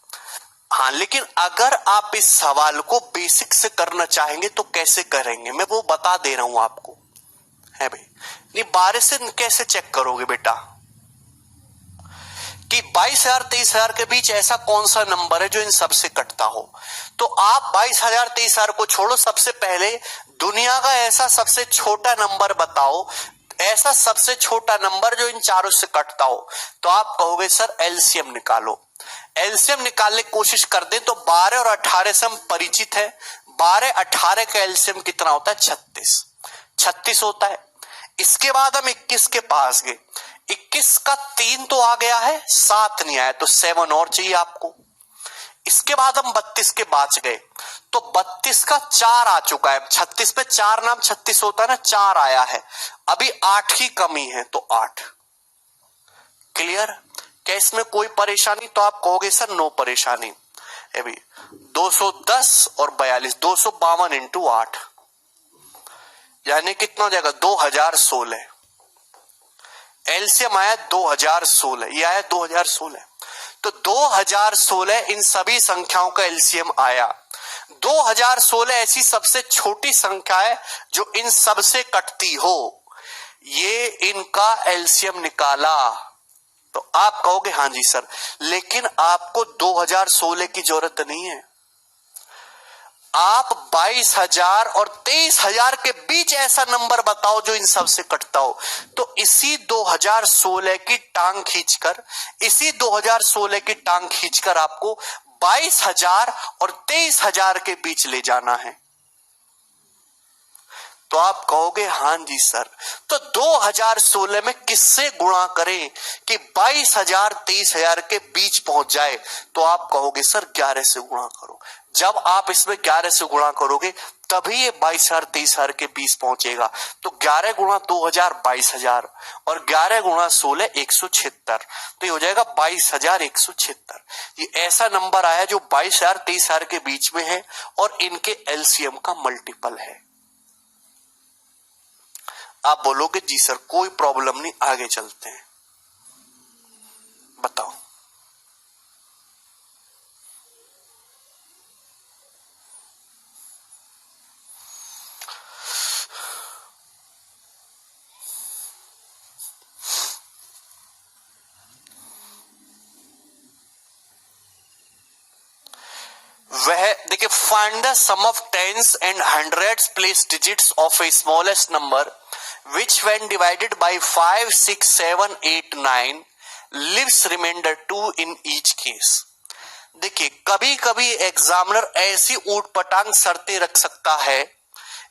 Speaker 1: हाँ, लेकिन अगर आप इस सवाल को बेसिक से करना चाहेंगे तो कैसे करेंगे, मैं वो बता दे रहा हूं आपको, है भाई। नहीं, 12 से कैसे चेक करोगे बेटा कि 22,000 23,000 के बीच ऐसा कौन सा नंबर है जो इन सबसे कटता हो? तो आप 22,000 23,000 को छोड़ो, सबसे पहले दुनिया का ऐसा सबसे छोटा नंबर बताओ, ऐसा सबसे छोटा नंबर जो इन चारों से कटता हो। तो आप कहोगे सर एलसीएम निकालो। एलसीएम निकालने की कोशिश कर दे तो 12 और 18 से हम परिचित है। 12 18 का एलसीएम कितना होता है? 36 होता है। इसके बाद हम 21 के पास गए, 21 का 3 तो आ गया है, 7 नहीं आया, तो 7 और चाहिए आपको। इसके बाद हम 32 के पास गए तो 32 का 4 आ चुका है। 36 पे 4 नाम 36 होता है ना, 4 आया है, अभी 8 की कमी है तो 8। क्लियर? क्या इसमें कोई परेशानी? तो आप कहोगे सर नो परेशानी। अभी 210 और 42, 252 इंटू 8 यानी कितना हो जाएगा? 2016। एलसीएम आया 2016, ये आया 2016। तो 2016 इन सभी संख्याओं का एलसीएम आया। 2016 ऐसी सबसे छोटी संख्या है जो इन सबसे कटती हो, ये इनका एलसीएम निकाला। तो आप कहोगे हाँ जी सर, लेकिन आपको 2016 की जरूरत नहीं है। आप 22,000 और 23,000 के बीच ऐसा नंबर बताओ जो इन सब से कटता हो। तो इसी 2016 की टांग खींचकर, इसी 2016 की टांग खींचकर आपको 22,000 और 23,000 के बीच ले जाना है। तो आप कहोगे हाँ जी सर, तो 2016 में किससे गुणा करें कि 22,000 23,000 के बीच पहुंच जाए? तो आप कहोगे सर 11 से गुणा करो। जब आप इसमें 11 से गुणा करोगे तभी ये 22,000 23,000 के बीच पहुंचेगा। तो 11 गुणा 2,000 22,000 और 11 गुणा 16 176, तो ये हो जाएगा 22,176। ये ऐसा नंबर आया जो 22,000 23,000 के बीच में है और इनके एलसीएम का मल्टीपल है। आप बोलोगे जी सर कोई प्रॉब्लम नहीं, आगे चलते हैं, बताओ। वह देखिए, find the sum of tens and hundreds place digits of a smallest number which when divided by 5 6 7 8 9 leaves remainder 2 in each case। देखिए, कभी कभी एग्जामिनर ऐसी ऊटपटांग शर्तें रख सकता है,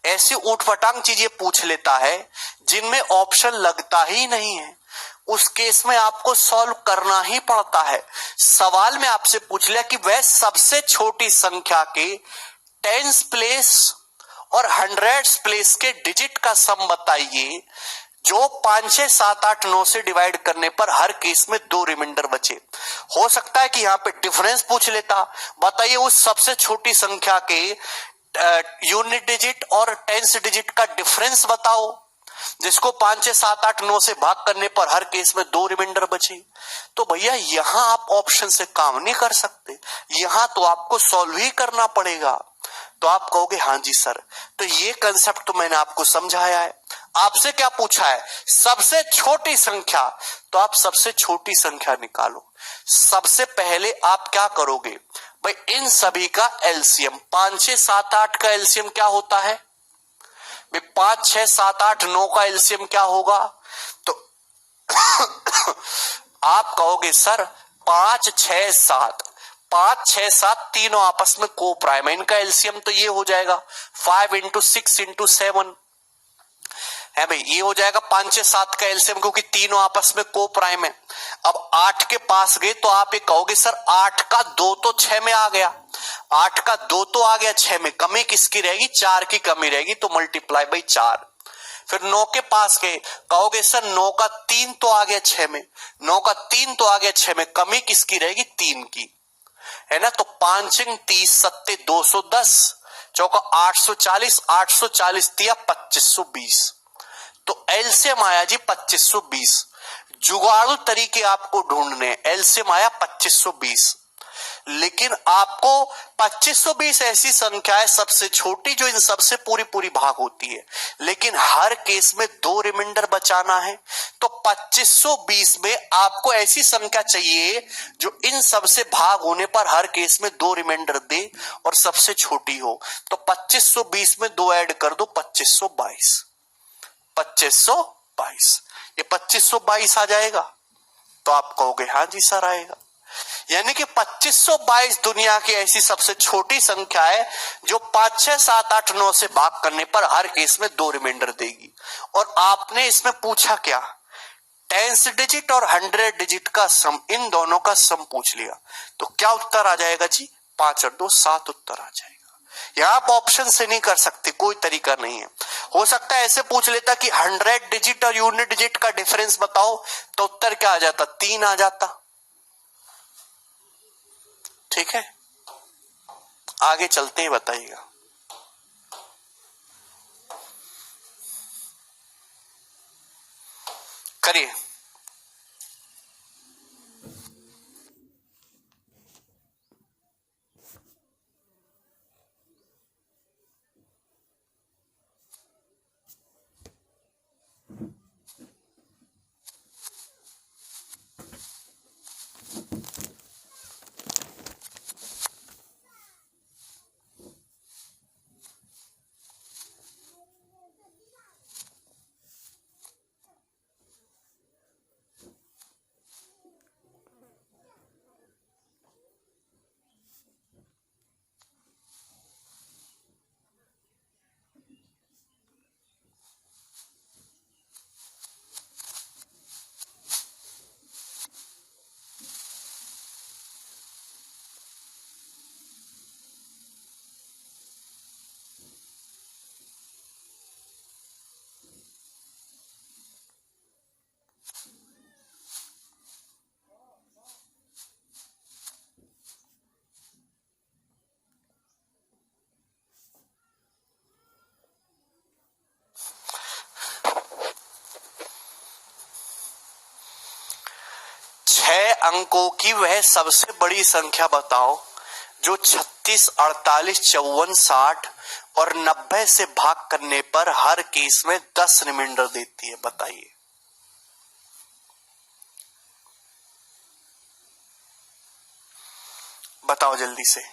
Speaker 1: ऐसी ऊटपटांग चीजें पूछ लेता है जिनमें ऑप्शन लगता ही नहीं है। उस केस में आपको सॉल्व करना ही पड़ता है। सवाल में आपसे पूछ लिया कि वह सबसे छोटी संख्या के टेंस प्लेस और हंड्रेड्स प्लेस के डिजिट का सम बताइए जो 5 6 7 8 9 से डिवाइड करने पर हर केस में 2 रिमाइंडर बचे। हो सकता है कि यहां पे डिफरेंस पूछ लेता, बताइए उस सबसे छोटी संख्या के यूनिट डिजिट और टेंस डिजिट का डिफरेंस बताओ, जिसको 5 6 7 8 9 से भाग करने पर हर केस में 2 रिमाइंडर बचे। तो भैया यहां आप ऑप्शन से काम नहीं कर सकते, यहां तो आपको सॉल्व ही करना पड़ेगा। तो आप कहोगे हाँ जी सर, तो ये कंसेप्ट तो मैंने आपको समझाया है। आपसे क्या पूछा है? सबसे छोटी संख्या, तो आप सबसे छोटी संख्या निकालो। सबसे पहले आप क्या करोगे भाई, इन सभी का एलसीएम 5 6 7 8 का एलसीएम क्या होता है भाई? 5 6 7 8 9 का एलसीएम क्या होगा? तो आप कहोगे सर 5 6 7, 5 6 7 तीनों आपस में को प्राइम है, इनका एलसीएम तो ये हो जाएगा 5 इंटू 6 इंटू 7 है भाई, ये हो जाएगा 5 6 7 का एलसीएम, क्योंकि तीनों आपस में को प्राइम है। अब 8 के पास गए तो आप ये कहोगे सर 8 का 2 तो 6 में आ गया, 8 का 2 तो आ गया, 6 में कमी किसकी रहेगी? 4 की कमी रहेगी, तो मल्टीप्लाई बाई 4। फिर 9 के पास गए, कहोगे सर 9 का 3 तो आ गया 6 में, 9 का 3 तो आ गया 6 में, कमी किसकी रहेगी? 3 की, है ना। तो 5 30 सत्ते 210, चौका 840, 840 दिया 2520, तो एलसीएम आया जी 2520। जुगाड़ू तरीके आपको ढूंढने, एलसीएम आया 2520, लेकिन आपको 2520 ऐसी संख्या है सबसे छोटी जो इन सबसे पूरी पूरी भाग होती है, लेकिन हर केस में 2 रिमाइंडर बचाना है। तो 2520 में आपको ऐसी संख्या चाहिए जो इन सबसे भाग होने पर हर केस में 2 रिमाइंडर दे और सबसे छोटी हो। तो 2520 में 2 ऐड कर दो, 2522। 2522, ये 2522 आ जाएगा। तो आप कहोगे हाँ जी सर आएगा। यानी कि 2522 दुनिया की ऐसी सबसे छोटी संख्या है जो 5, 6, 7, 8, 9 से भाग करने पर हर केस में 2 रिमाइंडर देगी। और आपने इसमें पूछा क्या, 10 डिजिट और 100 डिजिट का सम, इन दोनों का सम पूछ लिया। तो क्या उत्तर आ जाएगा जी, 5 और 2 7 उत्तर आ जाएगा। यहां आप ऑप्शन से नहीं कर सकते, कोई तरीका नहीं है। हो सकता है ऐसे पूछ लेता कि 100 डिजिट और यूनिट डिजिट का डिफरेंस बताओ, तो उत्तर क्या आ जाता, 3 आ जाता। ठीक है, आगे चलते ही बताइएगा। करिए। अंकों की वह सबसे बड़ी संख्या बताओ जो 36, 48, 54, 60 और 90 से भाग करने पर हर केस में 10 रिमाइंडर देती है। बताइए। बताओ जल्दी से।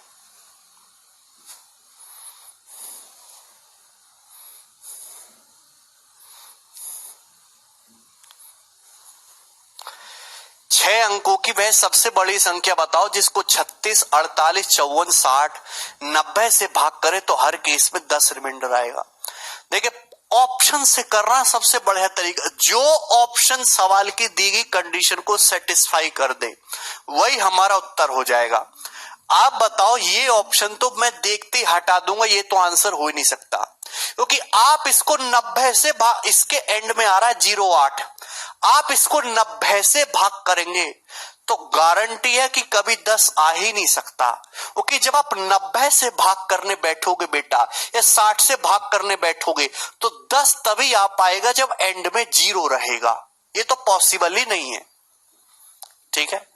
Speaker 1: छह अंकों की वह सबसे बड़ी संख्या बताओ जिसको 36, 48, 54, 60, 90 से भाग करे तो हर केस में 10 रिमाइंडर आएगा। देखिए, ऑप्शन से करना सबसे बढ़िया तरीका। जो ऑप्शन सवाल की दी गई कंडीशन को सेटिस्फाई कर दे वही हमारा उत्तर हो जाएगा। आप बताओ, ये ऑप्शन तो मैं देखते ही हटा दूंगा, ये तो आंसर हो ही नहीं सकता, क्योंकि आप इसको 90 से भाग, इसके एंड में आ रहा है 08, आप इसको 90 से भाग करेंगे तो गारंटी है कि कभी 10 आ ही नहीं सकता। क्योंकि जब आप 90 से भाग करने बैठोगे बेटा, या 60 से भाग करने बैठोगे, तो 10 तभी आ पाएगा जब एंड में 0 रहेगा। ये तो पॉसिबल ही नहीं है। ठीक है,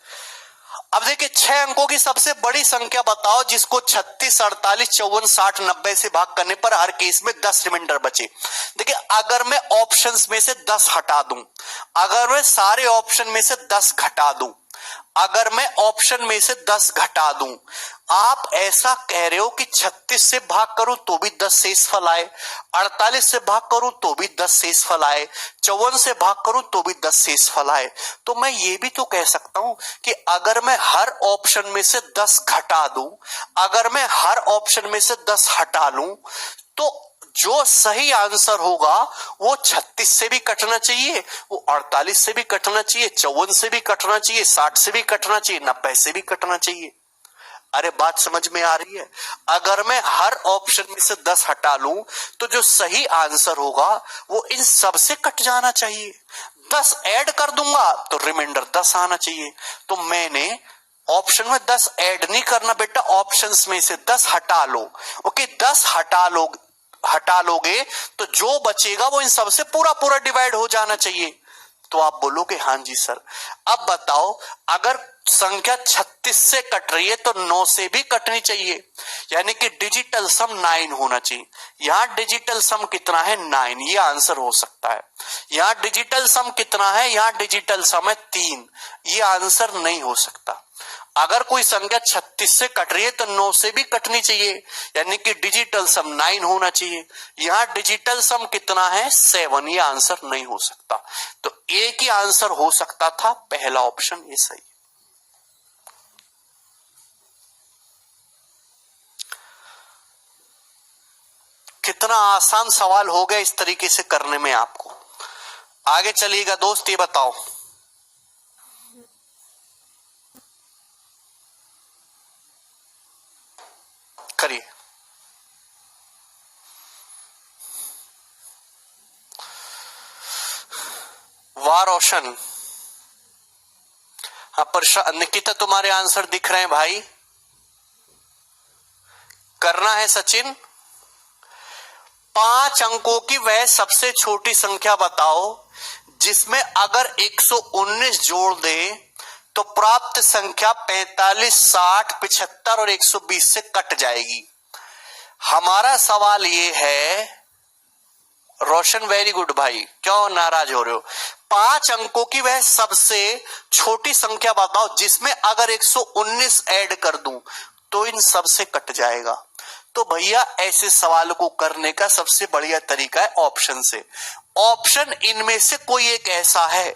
Speaker 1: अब देखिए, 6 अंकों की सबसे बड़ी संख्या बताओ जिसको 36, 48, 54, 60, 90 से भाग करने पर हर केस में 10 रिमाइंडर बचे। देखिए, अगर मैं ऑप्शंस में से 10 हटा दूं, अगर मैं सारे ऑप्शन में से 10 घटा दूं, अगर मैं ऑप्शन में से 10 घटा दूं, आप ऐसा कह रहे हो कि 36 से भाग करूं तो भी 10 शेष फल आए, 48 से भाग करूं तो भी 10 शेष फल आए, 54 से भाग करूं तो भी 10 शेष फल आए। तो मैं ये भी तो कह सकता हूं कि अगर मैं हर ऑप्शन में से 10 घटा दूं, अगर मैं हर ऑप्शन में से 10 हटा लूं, तो जो सही आंसर होगा वो 36 से भी कटना चाहिए, वो 48 से भी कटना चाहिए, 54 से भी कटना चाहिए, 60 से भी कटना चाहिए, 90 से भी कटना चाहिए। अरे बात समझ में आ रही है? अगर मैं हर ऑप्शन में से 10 हटा लूं तो जो सही आंसर होगा वो इन सब से कट जाना चाहिए। 10 ऐड कर दूंगा तो रिमाइंडर 10 आना चाहिए। तो मैंने ऑप्शन में 10 ऐड नहीं करना बेटा, ऑप्शंस में से 10 हटा लो। ओके, 10 हटा लो, हटा लोगे तो जो बचेगा वो इन सबसे पूरा पूरा डिवाइड हो जाना चाहिए। तो आप बोलोगे हाँ जी सर। अब बताओ, अगर संख्या 36 से कट रही है तो 9 से भी कटनी चाहिए, यानी कि डिजिटल सम 9 होना चाहिए। यहां डिजिटल सम कितना है? 9। ये आंसर हो सकता है। यहां डिजिटल सम कितना है? यहां डिजिटल सम है 3। ये आंसर नहीं हो सकता। अगर कोई संख्या 36 से कट रही है तो 9 से भी कटनी चाहिए, यानी कि डिजिटल सम 9 होना चाहिए। यहां डिजिटल सम कितना है? 7। ये आंसर नहीं हो सकता। तो एक ही आंसर हो सकता था, पहला ऑप्शन ये सही। कितना आसान सवाल हो गया इस तरीके से करने में आपको। आगे चलिएगा दोस्त, ये बताओ करिए। वाह रोशन। हाँ पर निकिता तुम्हारे आंसर दिख रहे हैं भाई। करना है सचिन। 5 अंकों की वह सबसे छोटी संख्या बताओ जिसमें अगर 119 जोड़ दे तो प्राप्त संख्या 45, 60, 75 और 120 से कट जाएगी। हमारा सवाल ये है, रोशन वेरी गुड भाई, क्यों नाराज हो रहे हो? 5 अंकों की वह सबसे छोटी संख्या बताओ जिसमें अगर 119 ऐड कर दूं तो इन सब से कट जाएगा। तो भैया ऐसे सवाल को करने का सबसे बढ़िया तरीका है ऑप्शन से। ऑप्शन इनमें से कोई एक ऐसा है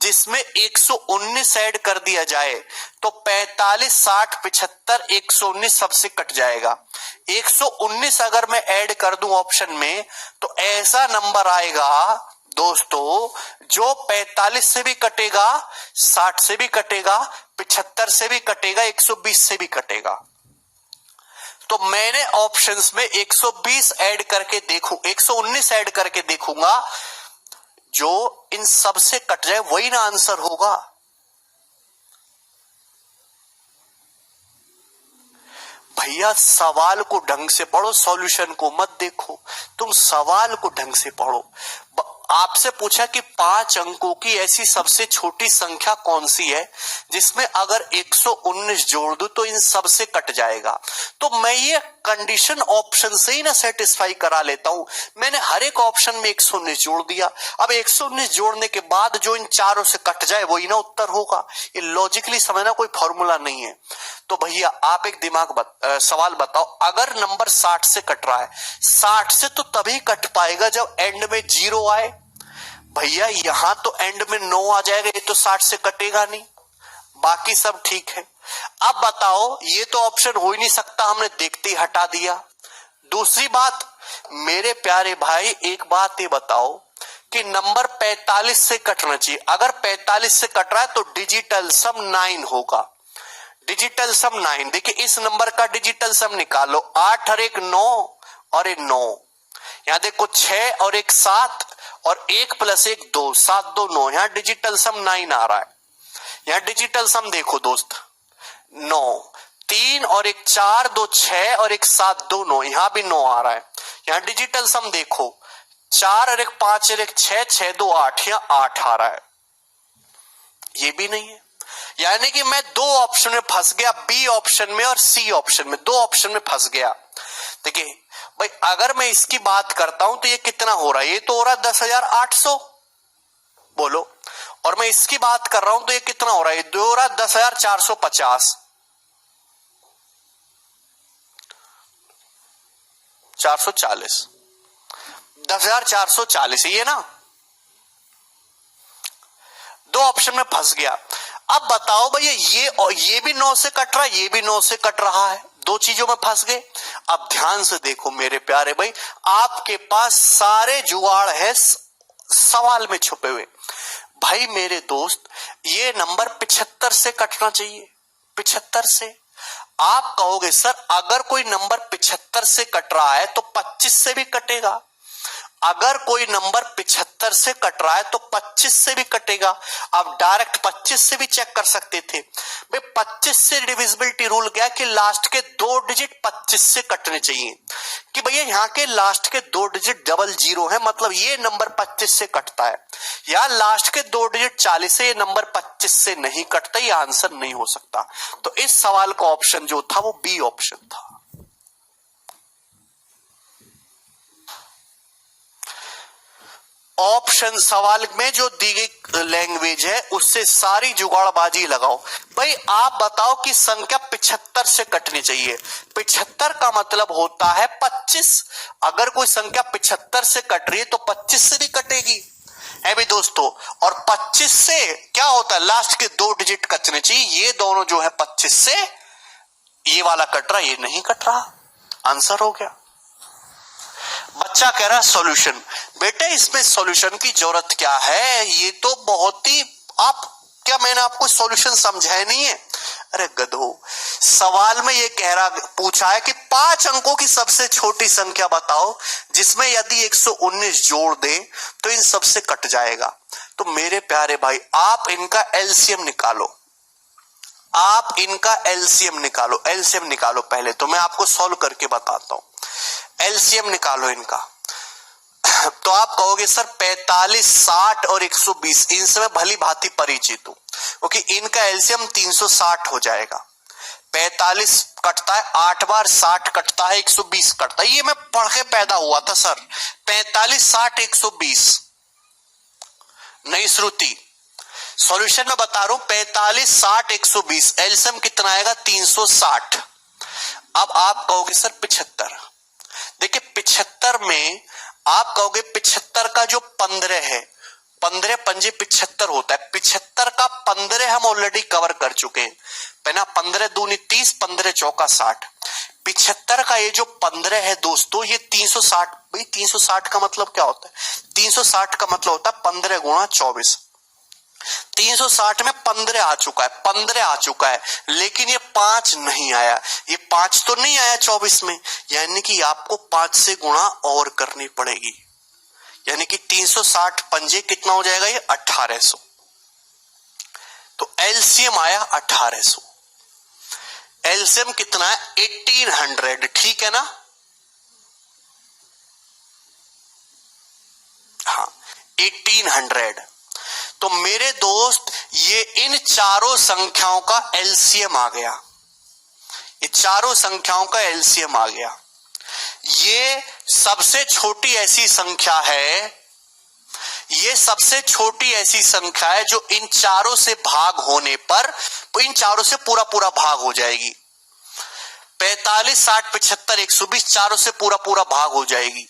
Speaker 1: जिसमें 119 ऐड कर दिया जाए तो 45, 60, 75, 119 सबसे कट जाएगा। 119 अगर मैं ऐड कर दूं ऑप्शन में तो ऐसा नंबर आएगा दोस्तों जो 45 से भी कटेगा, 60 से भी कटेगा, 75 से भी कटेगा, 120 से भी कटेगा। तो मैंने ऑप्शंस में 120 ऐड करके देखूं, 119 ऐड करके देखूंगा, जो इन सब से कट जाए वही ना आंसर होगा। भैया सवाल को ढंग से पढ़ो, सॉल्यूशन को मत देखो। तुम सवाल को ढंग से पढ़ो। आपसे पूछा कि 5 अंकों की ऐसी सबसे छोटी संख्या कौन सी है जिसमें अगर 119 जोड़ दूं तो इन सब से कट जाएगा। तो मैं ये कंडीशन ऑप्शन से ही ना सेटिस्फाई करा लेता हूं। मैंने हर एक ऑप्शन में 119 जोड़ दिया। अब 119 जोड़ने के बाद जो इन चारों से कट जाए वही ना उत्तर होगा। ये लॉजिकली समझना कोई फॉर्मूला नहीं है। तो भैया आप एक सवाल बताओ, अगर नंबर 60 से कट रहा है, 60 से तो तभी कट पाएगा जब एंड में 0 आए। भैया यहां तो एंड में 9 आ जाएगा, ये तो 60 से कटेगा नहीं, बाकी सब ठीक है। अब बताओ, ये तो ऑप्शन हो ही नहीं सकता, हमने देखते ही हटा दिया। दूसरी बात मेरे प्यारे भाई, एक बात ये बताओ कि नंबर 45 से कटना चाहिए। अगर 45 से कट रहा है तो डिजिटल सम 9 होगा। डिजिटल सम 9, देखिए इस नंबर का डिजिटल सम निकालो। 8 और 1 9 और 1 9, यहां देखो 6 और 1 7 और 1 + 1 2, 7 2 9, यहां डिजिटल सम 9 आ रहा है। यहां डिजिटल सम देखो दोस्त, 9, 3 और 1 4 2 6 और 1 7 2 9, यहां भी 9 आ रहा है। यहां डिजिटल सम देखो 4 और 1 5 और 1 6 6 2 8, यहां 8 आ रहा है, ये भी नहीं है। यानी कि मैं 2 ऑप्शन में फंस गया, बी ऑप्शन में और सी ऑप्शन में, 2 ऑप्शन में फंस गया। देखिए भाई, अगर मैं इसकी बात करता हूं तो ये कितना हो रहा है? ये तो हो रहा है 10,800, बोलो। और मैं इसकी बात कर रहा हूं तो ये कितना हो रहा है? ये हो रहा है 10,450, 440, 10,440, ये ना 2 ऑप्शन में फंस गया। अब बताओ भैया, ये भी 9 से कट रहा है, ये भी 9 से कट रहा है, 2 चीजों में फंस गए। अब ध्यान से देखो मेरे प्यारे भाई, आपके पास सारे जुगाड़ है सवाल में छुपे हुए। भाई मेरे दोस्त, ये नंबर 75 से कटना चाहिए, 75 से। आप कहोगे सर अगर कोई नंबर 75 से कट रहा है तो 25 से भी कटेगा। अगर कोई नंबर 75 से कट रहा है तो 25 से भी कटेगा। आप डायरेक्ट 25 से भी चेक कर सकते थे भाई। 25 से डिविजिबिलिटी रूल क्या है कि लास्ट के 2 डिजिट 25 से कटने चाहिए, कि भैया यहाँ के लास्ट के 2 डिजिट 00 है, मतलब ये नंबर 25 से कटता है। या लास्ट के 2 डिजिट 40 से ये नंबर 25 से नहीं कटता, ये आंसर नहीं हो सकता। तो इस सवाल का ऑप्शन जो था वो बी ऑप्शन था। ऑप्शन सवाल में जो दी गई लैंग्वेज है उससे सारी जुगाड़बाजी लगाओ। भाई आप बताओ कि संख्या 75 से कटनी चाहिए। 75 का मतलब होता है 25। अगर कोई संख्या 75 से कट रही है तो 25 से भी कटेगी है भी दोस्तों। और 25 से क्या होता है, लास्ट के 2 डिजिट कटने चाहिए। ये दोनों जो है 25 से ये वाला कट रहा, ये नहीं कट रहा, आंसर हो गया। बच्चा कह रहा सॉल्यूशन। बेटे इसमें सॉल्यूशन की जरूरत क्या है, ये तो बहुत ही आप क्या मैंने आपको सॉल्यूशन समझाया नहीं है। अरे गधो, सवाल में ये कह रहा पूछा है कि 5 अंकों की सबसे छोटी संख्या बताओ जिसमें यदि 119 जोड़ दे तो इन सबसे कट जाएगा। तो मेरे प्यारे भाई आप इनका एलसीएम निकालो, आप इनका एलसीएम निकालो। एलसीएम निकालो पहले, तो मैं आपको सॉल्व करके बताता हूं। एलसीएम निकालो इनका। तो आप कहोगे सर 45, 60 और 120 इनसे मैं भली भांति परिचित हूं, क्योंकि इनका एलसीएम 360 हो जाएगा। 45 कटता है 8 बार, 60 कटता है, 120 कटता है। ये मैं पढ़ के पैदा हुआ था सर। 45, 60, 120 नई श्रुति। सॉल्यूशन में बता रहा हूं 45, 60, 120 एलसीएम कितना आएगा 360। अब आप कहोगे सर 75। देखिए 75 में आप कहोगे 75 का जो 15 है, 15 पंजे 75 होता है। 75 का 15 हम ऑलरेडी कवर कर चुके हैं पहना। 15 दूनी 30, 15 चौका 60। 75 का ये जो 15 है दोस्तों, ये 360। भाई 360 का मतलब क्या होता है, 360 का मतलब होता है 15 गुणा 24। 360 में 15 आ चुका है, 15 आ चुका है, लेकिन ये 5 नहीं आया। ये 5 तो नहीं आया 24 में, यानी कि आपको 5 से गुणा और करनी पड़ेगी। यानी कि 360 पंजे कितना हो जाएगा, ये 1800। तो एलसीएम आया 1800। एलसीएम कितना है 1800, ठीक है ना। हाँ 1800। तो मेरे दोस्त ये इन चारों संख्याओं का एलसीएम आ गया। ये चारों संख्याओं का एलसीएम आ गया। ये सबसे छोटी ऐसी संख्या है, ये सबसे छोटी ऐसी संख्या है जो इन चारों से भाग होने पर इन चारों से पूरा पूरा भाग हो जाएगी। 45, 60, 75, 120 चारों से पूरा पूरा भाग हो जाएगी।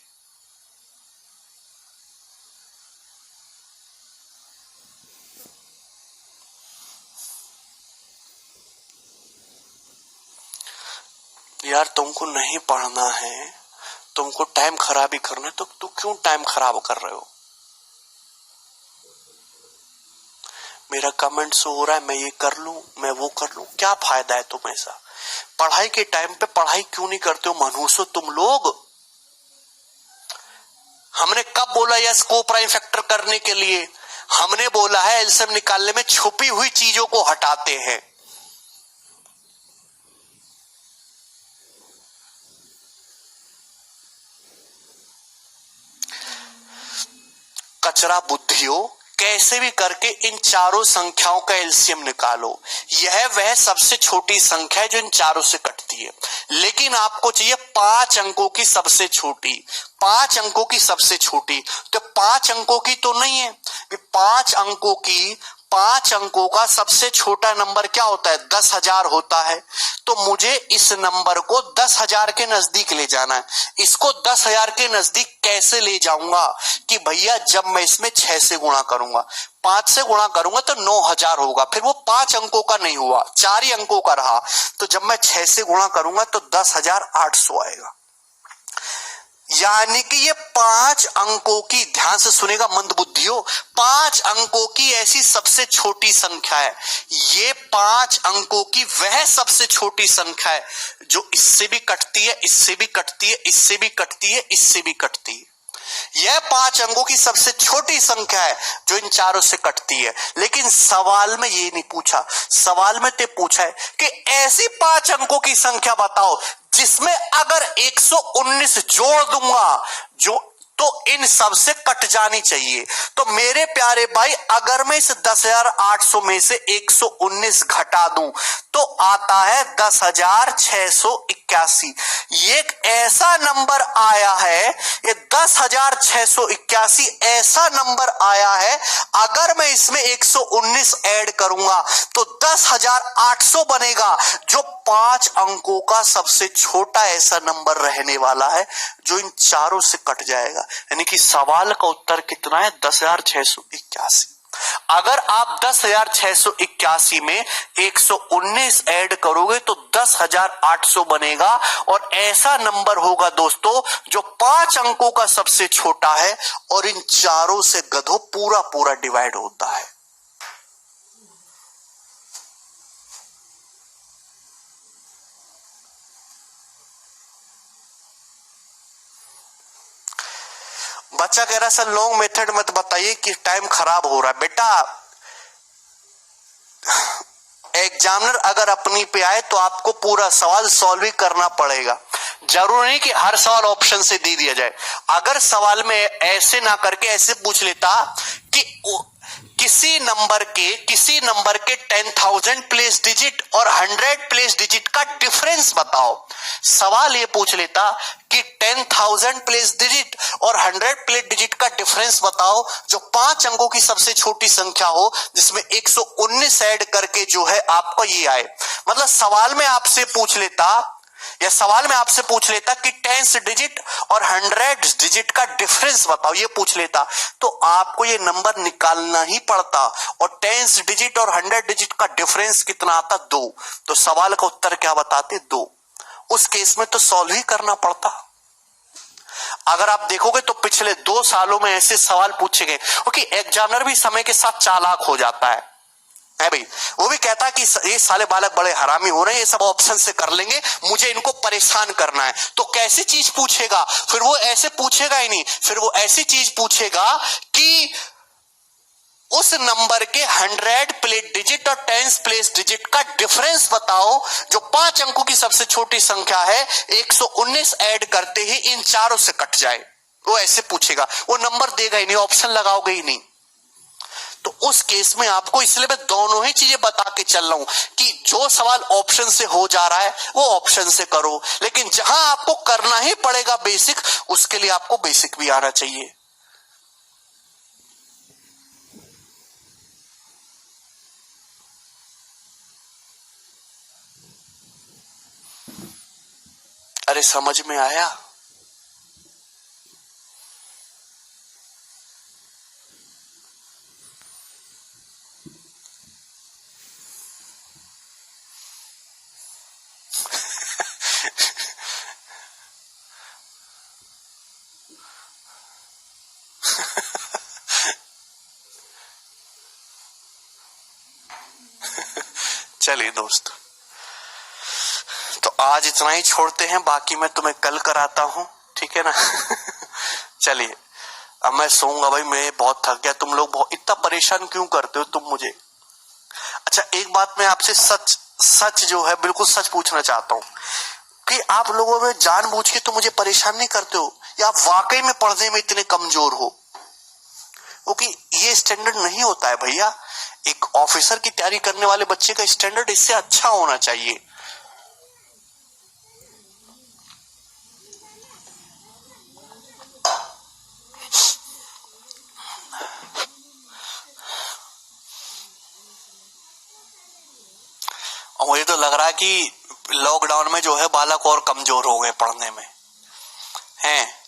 Speaker 1: यार तुमको नहीं पढ़ना है, तुमको टाइम खराब ही करना है, तो तू क्यों टाइम खराब कर रहे हो। मेरा कमेंट शो हो रहा है, मैं ये कर लूं, मैं वो कर लूं, क्या फायदा है तुम ऐसा। पढ़ाई के टाइम पे पढ़ाई क्यों नहीं करते हो मनुष्य तुम लोग। हमने कब बोला यस को प्राइम फैक्टर करने के लिए, हमने बोला है एलसीएम निकालने में छुपी हुई चीजों को हटाते हैं। कचरा बुद्धियों, कैसे भी करके इन चारों संख्याओं का एलसीएम निकालो। यह वह सबसे छोटी संख्या है जो इन चारों से कटती है, लेकिन आपको चाहिए 5 अंकों की सबसे छोटी। 5 अंकों की सबसे छोटी, तो 5 अंकों की तो नहीं है। 5 अंकों का सबसे छोटा नंबर क्या होता है, 10,000 होता है। तो मुझे इस नंबर को 10,000 के नजदीक ले जाना है। इसको 10,000 के नजदीक कैसे ले जाऊंगा कि भैया जब मैं इसमें 6 से गुणा करूंगा, 5 से गुणा करूंगा तो 9,000 होगा। फिर वो 5 अंकों का नहीं हुआ, 4 ही अंकों का रहा। तो जब मैं 6 से गुणा करूंगा तो 10,800 आएगा। यानी कि ये 5 अंकों की, ध्यान से सुनेगा मंद बुद्धियों, 5 अंकों की ऐसी सबसे छोटी संख्या है। ये 5 अंकों की वह सबसे छोटी संख्या है जो इससे भी कटती है, इससे भी कटती है, इससे भी कटती है, इससे भी कटती है। यह 5 अंकों की सबसे छोटी संख्या है जो इन चारों से कटती है। लेकिन सवाल में ये नहीं पूछा, सवाल में ते पूछा है कि ऐसी 5 अंकों की संख्या बताओ जिसमें अगर 119 जोड़ दूंगा जो तो इन सब से कट जानी चाहिए। तो मेरे प्यारे भाई, अगर मैं इस 10,800 में से 119 घटा दूं तो आता है 10,681। ये एक ऐसा नंबर आया है, ये 10,681 ऐसा नंबर आया है, अगर मैं इसमें 119 ऐड करूंगा तो 10,800 बनेगा, जो 5 अंकों का सबसे छोटा ऐसा नंबर रहने वाला है जो इन चारों से कट जाएगा। यानी कि सवाल का उत्तर कितना है? 10,681। अगर आप 10,681 में 119 ऐड करोगे तो 10,800 बनेगा, और ऐसा नंबर होगा दोस्तों जो 5 अंकों का सबसे छोटा है और इन चारों से गधों पूरा पूरा डिवाइड होता है। बच्चा कह रहा है सर लॉन्ग मेथड मत बताइए कि टाइम खराब हो रहा है। बेटा, एग्जामिनर अगर अपनी पे आए तो आपको पूरा सवाल सॉल्व ही करना पड़ेगा। जरूर नहीं कि हर सवाल ऑप्शन से दे दिया जाए। अगर सवाल में ऐसे ना करके ऐसे पूछ लेता कि किसी नंबर के 10,000 प्लेस डिजिट और 100 प्लेस डिजिट का डिफरेंस बताओ, सवाल ये पूछ लेता कि 10,000 प्लेस डिजिट और 100 प्लेस डिजिट का डिफरेंस बताओ जो 5 अंकों की सबसे छोटी संख्या हो जिसमें 119 ऐड करके जो है आपको ये आए। मतलब सवाल में आपसे पूछ लेता कि 10 डिजिट और 100 डिजिट का डिफरेंस बताओ, ये पूछ लेता तो आपको ये नंबर निकालना ही पड़ता। और 10 डिजिट और 100 डिजिट का डिफरेंस कितना आता? 2। तो सवाल का उत्तर क्या बताते? 2। उस केस में तो सॉल्व ही करना पड़ता। अगर आप देखोगे तो पिछले 2 सालों में ऐसे सवाल पूछे गए, क्योंकि एग्जामिनर भी समय के साथ चालाक हो जाता है भाई। वो भी कहता है कि ये साले बालक बड़े हरामी हो रहे हैं, ये सब ऑप्शन से कर लेंगे, मुझे इनको परेशान करना है। तो कैसी चीज पूछेगा? फिर वो ऐसे पूछेगा ही नहीं, फिर वो ऐसी चीज पूछेगा कि उस नंबर के 100 प्लेस डिजिट और 10 प्लेस डिजिट का डिफरेंस बताओ जो 5 अंकों की सबसे छोटी संख्या है, 119 ऐड करते ही इन चारों से कट जाए। वो ऐसे पूछेगा, वो नंबर देगा ही नहीं, ऑप्शन लगाओगे ही नहीं। तो उस केस में आपको, इसलिए मैं दोनों ही चीजें बता के चल रहा हूं कि जो सवाल ऑप्शन से हो जा रहा है वो ऑप्शन से करो, लेकिन जहां आपको करना ही पड़ेगा बेसिक, उसके लिए आपको बेसिक भी आना चाहिए। अरे समझ में आया? चलिए दोस्त, तो आज इतना ही छोड़ते हैं, बाकी मैं तुम्हें कल कराता हूं, ठीक है ना? चलिए, अब मैं सोऊंगा भाई, मैं बहुत थक गया। तुम लोग बहुत इतना परेशान क्यों करते हो तुम मुझे? अच्छा, एक बात मैं आपसे सच जो है बिल्कुल सच पूछना चाहता हूं कि आप लोगों में जानबूझ के तो मुझे परेशान नहीं करते हो, या आप वाकई में पढ़ने में इतने कमजोर हो? क्योंकि ये स्टैंडर्ड नहीं होता है भैया। एक ऑफिसर की तैयारी करने वाले बच्चे का स्टैंडर्ड इससे अच्छा होना चाहिए। और मुझे तो लग रहा है कि लॉकडाउन में जो है बालक और कमजोर हो गए पढ़ने में, हैं?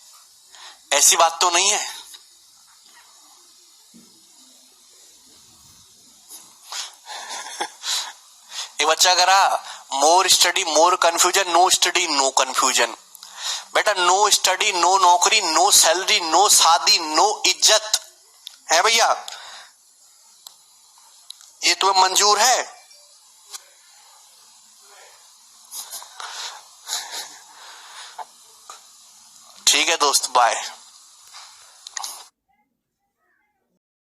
Speaker 1: ऐसी बात तो नहीं है? ये बच्चा करा more study more confusion, no study no confusion. बेटा, नो स्टडी नो नौकरी, नो सैलरी, नो शादी, नो इज्जत, है भैया? ये तुम्हें मंजूर है? ठीक है दोस्त, बाय।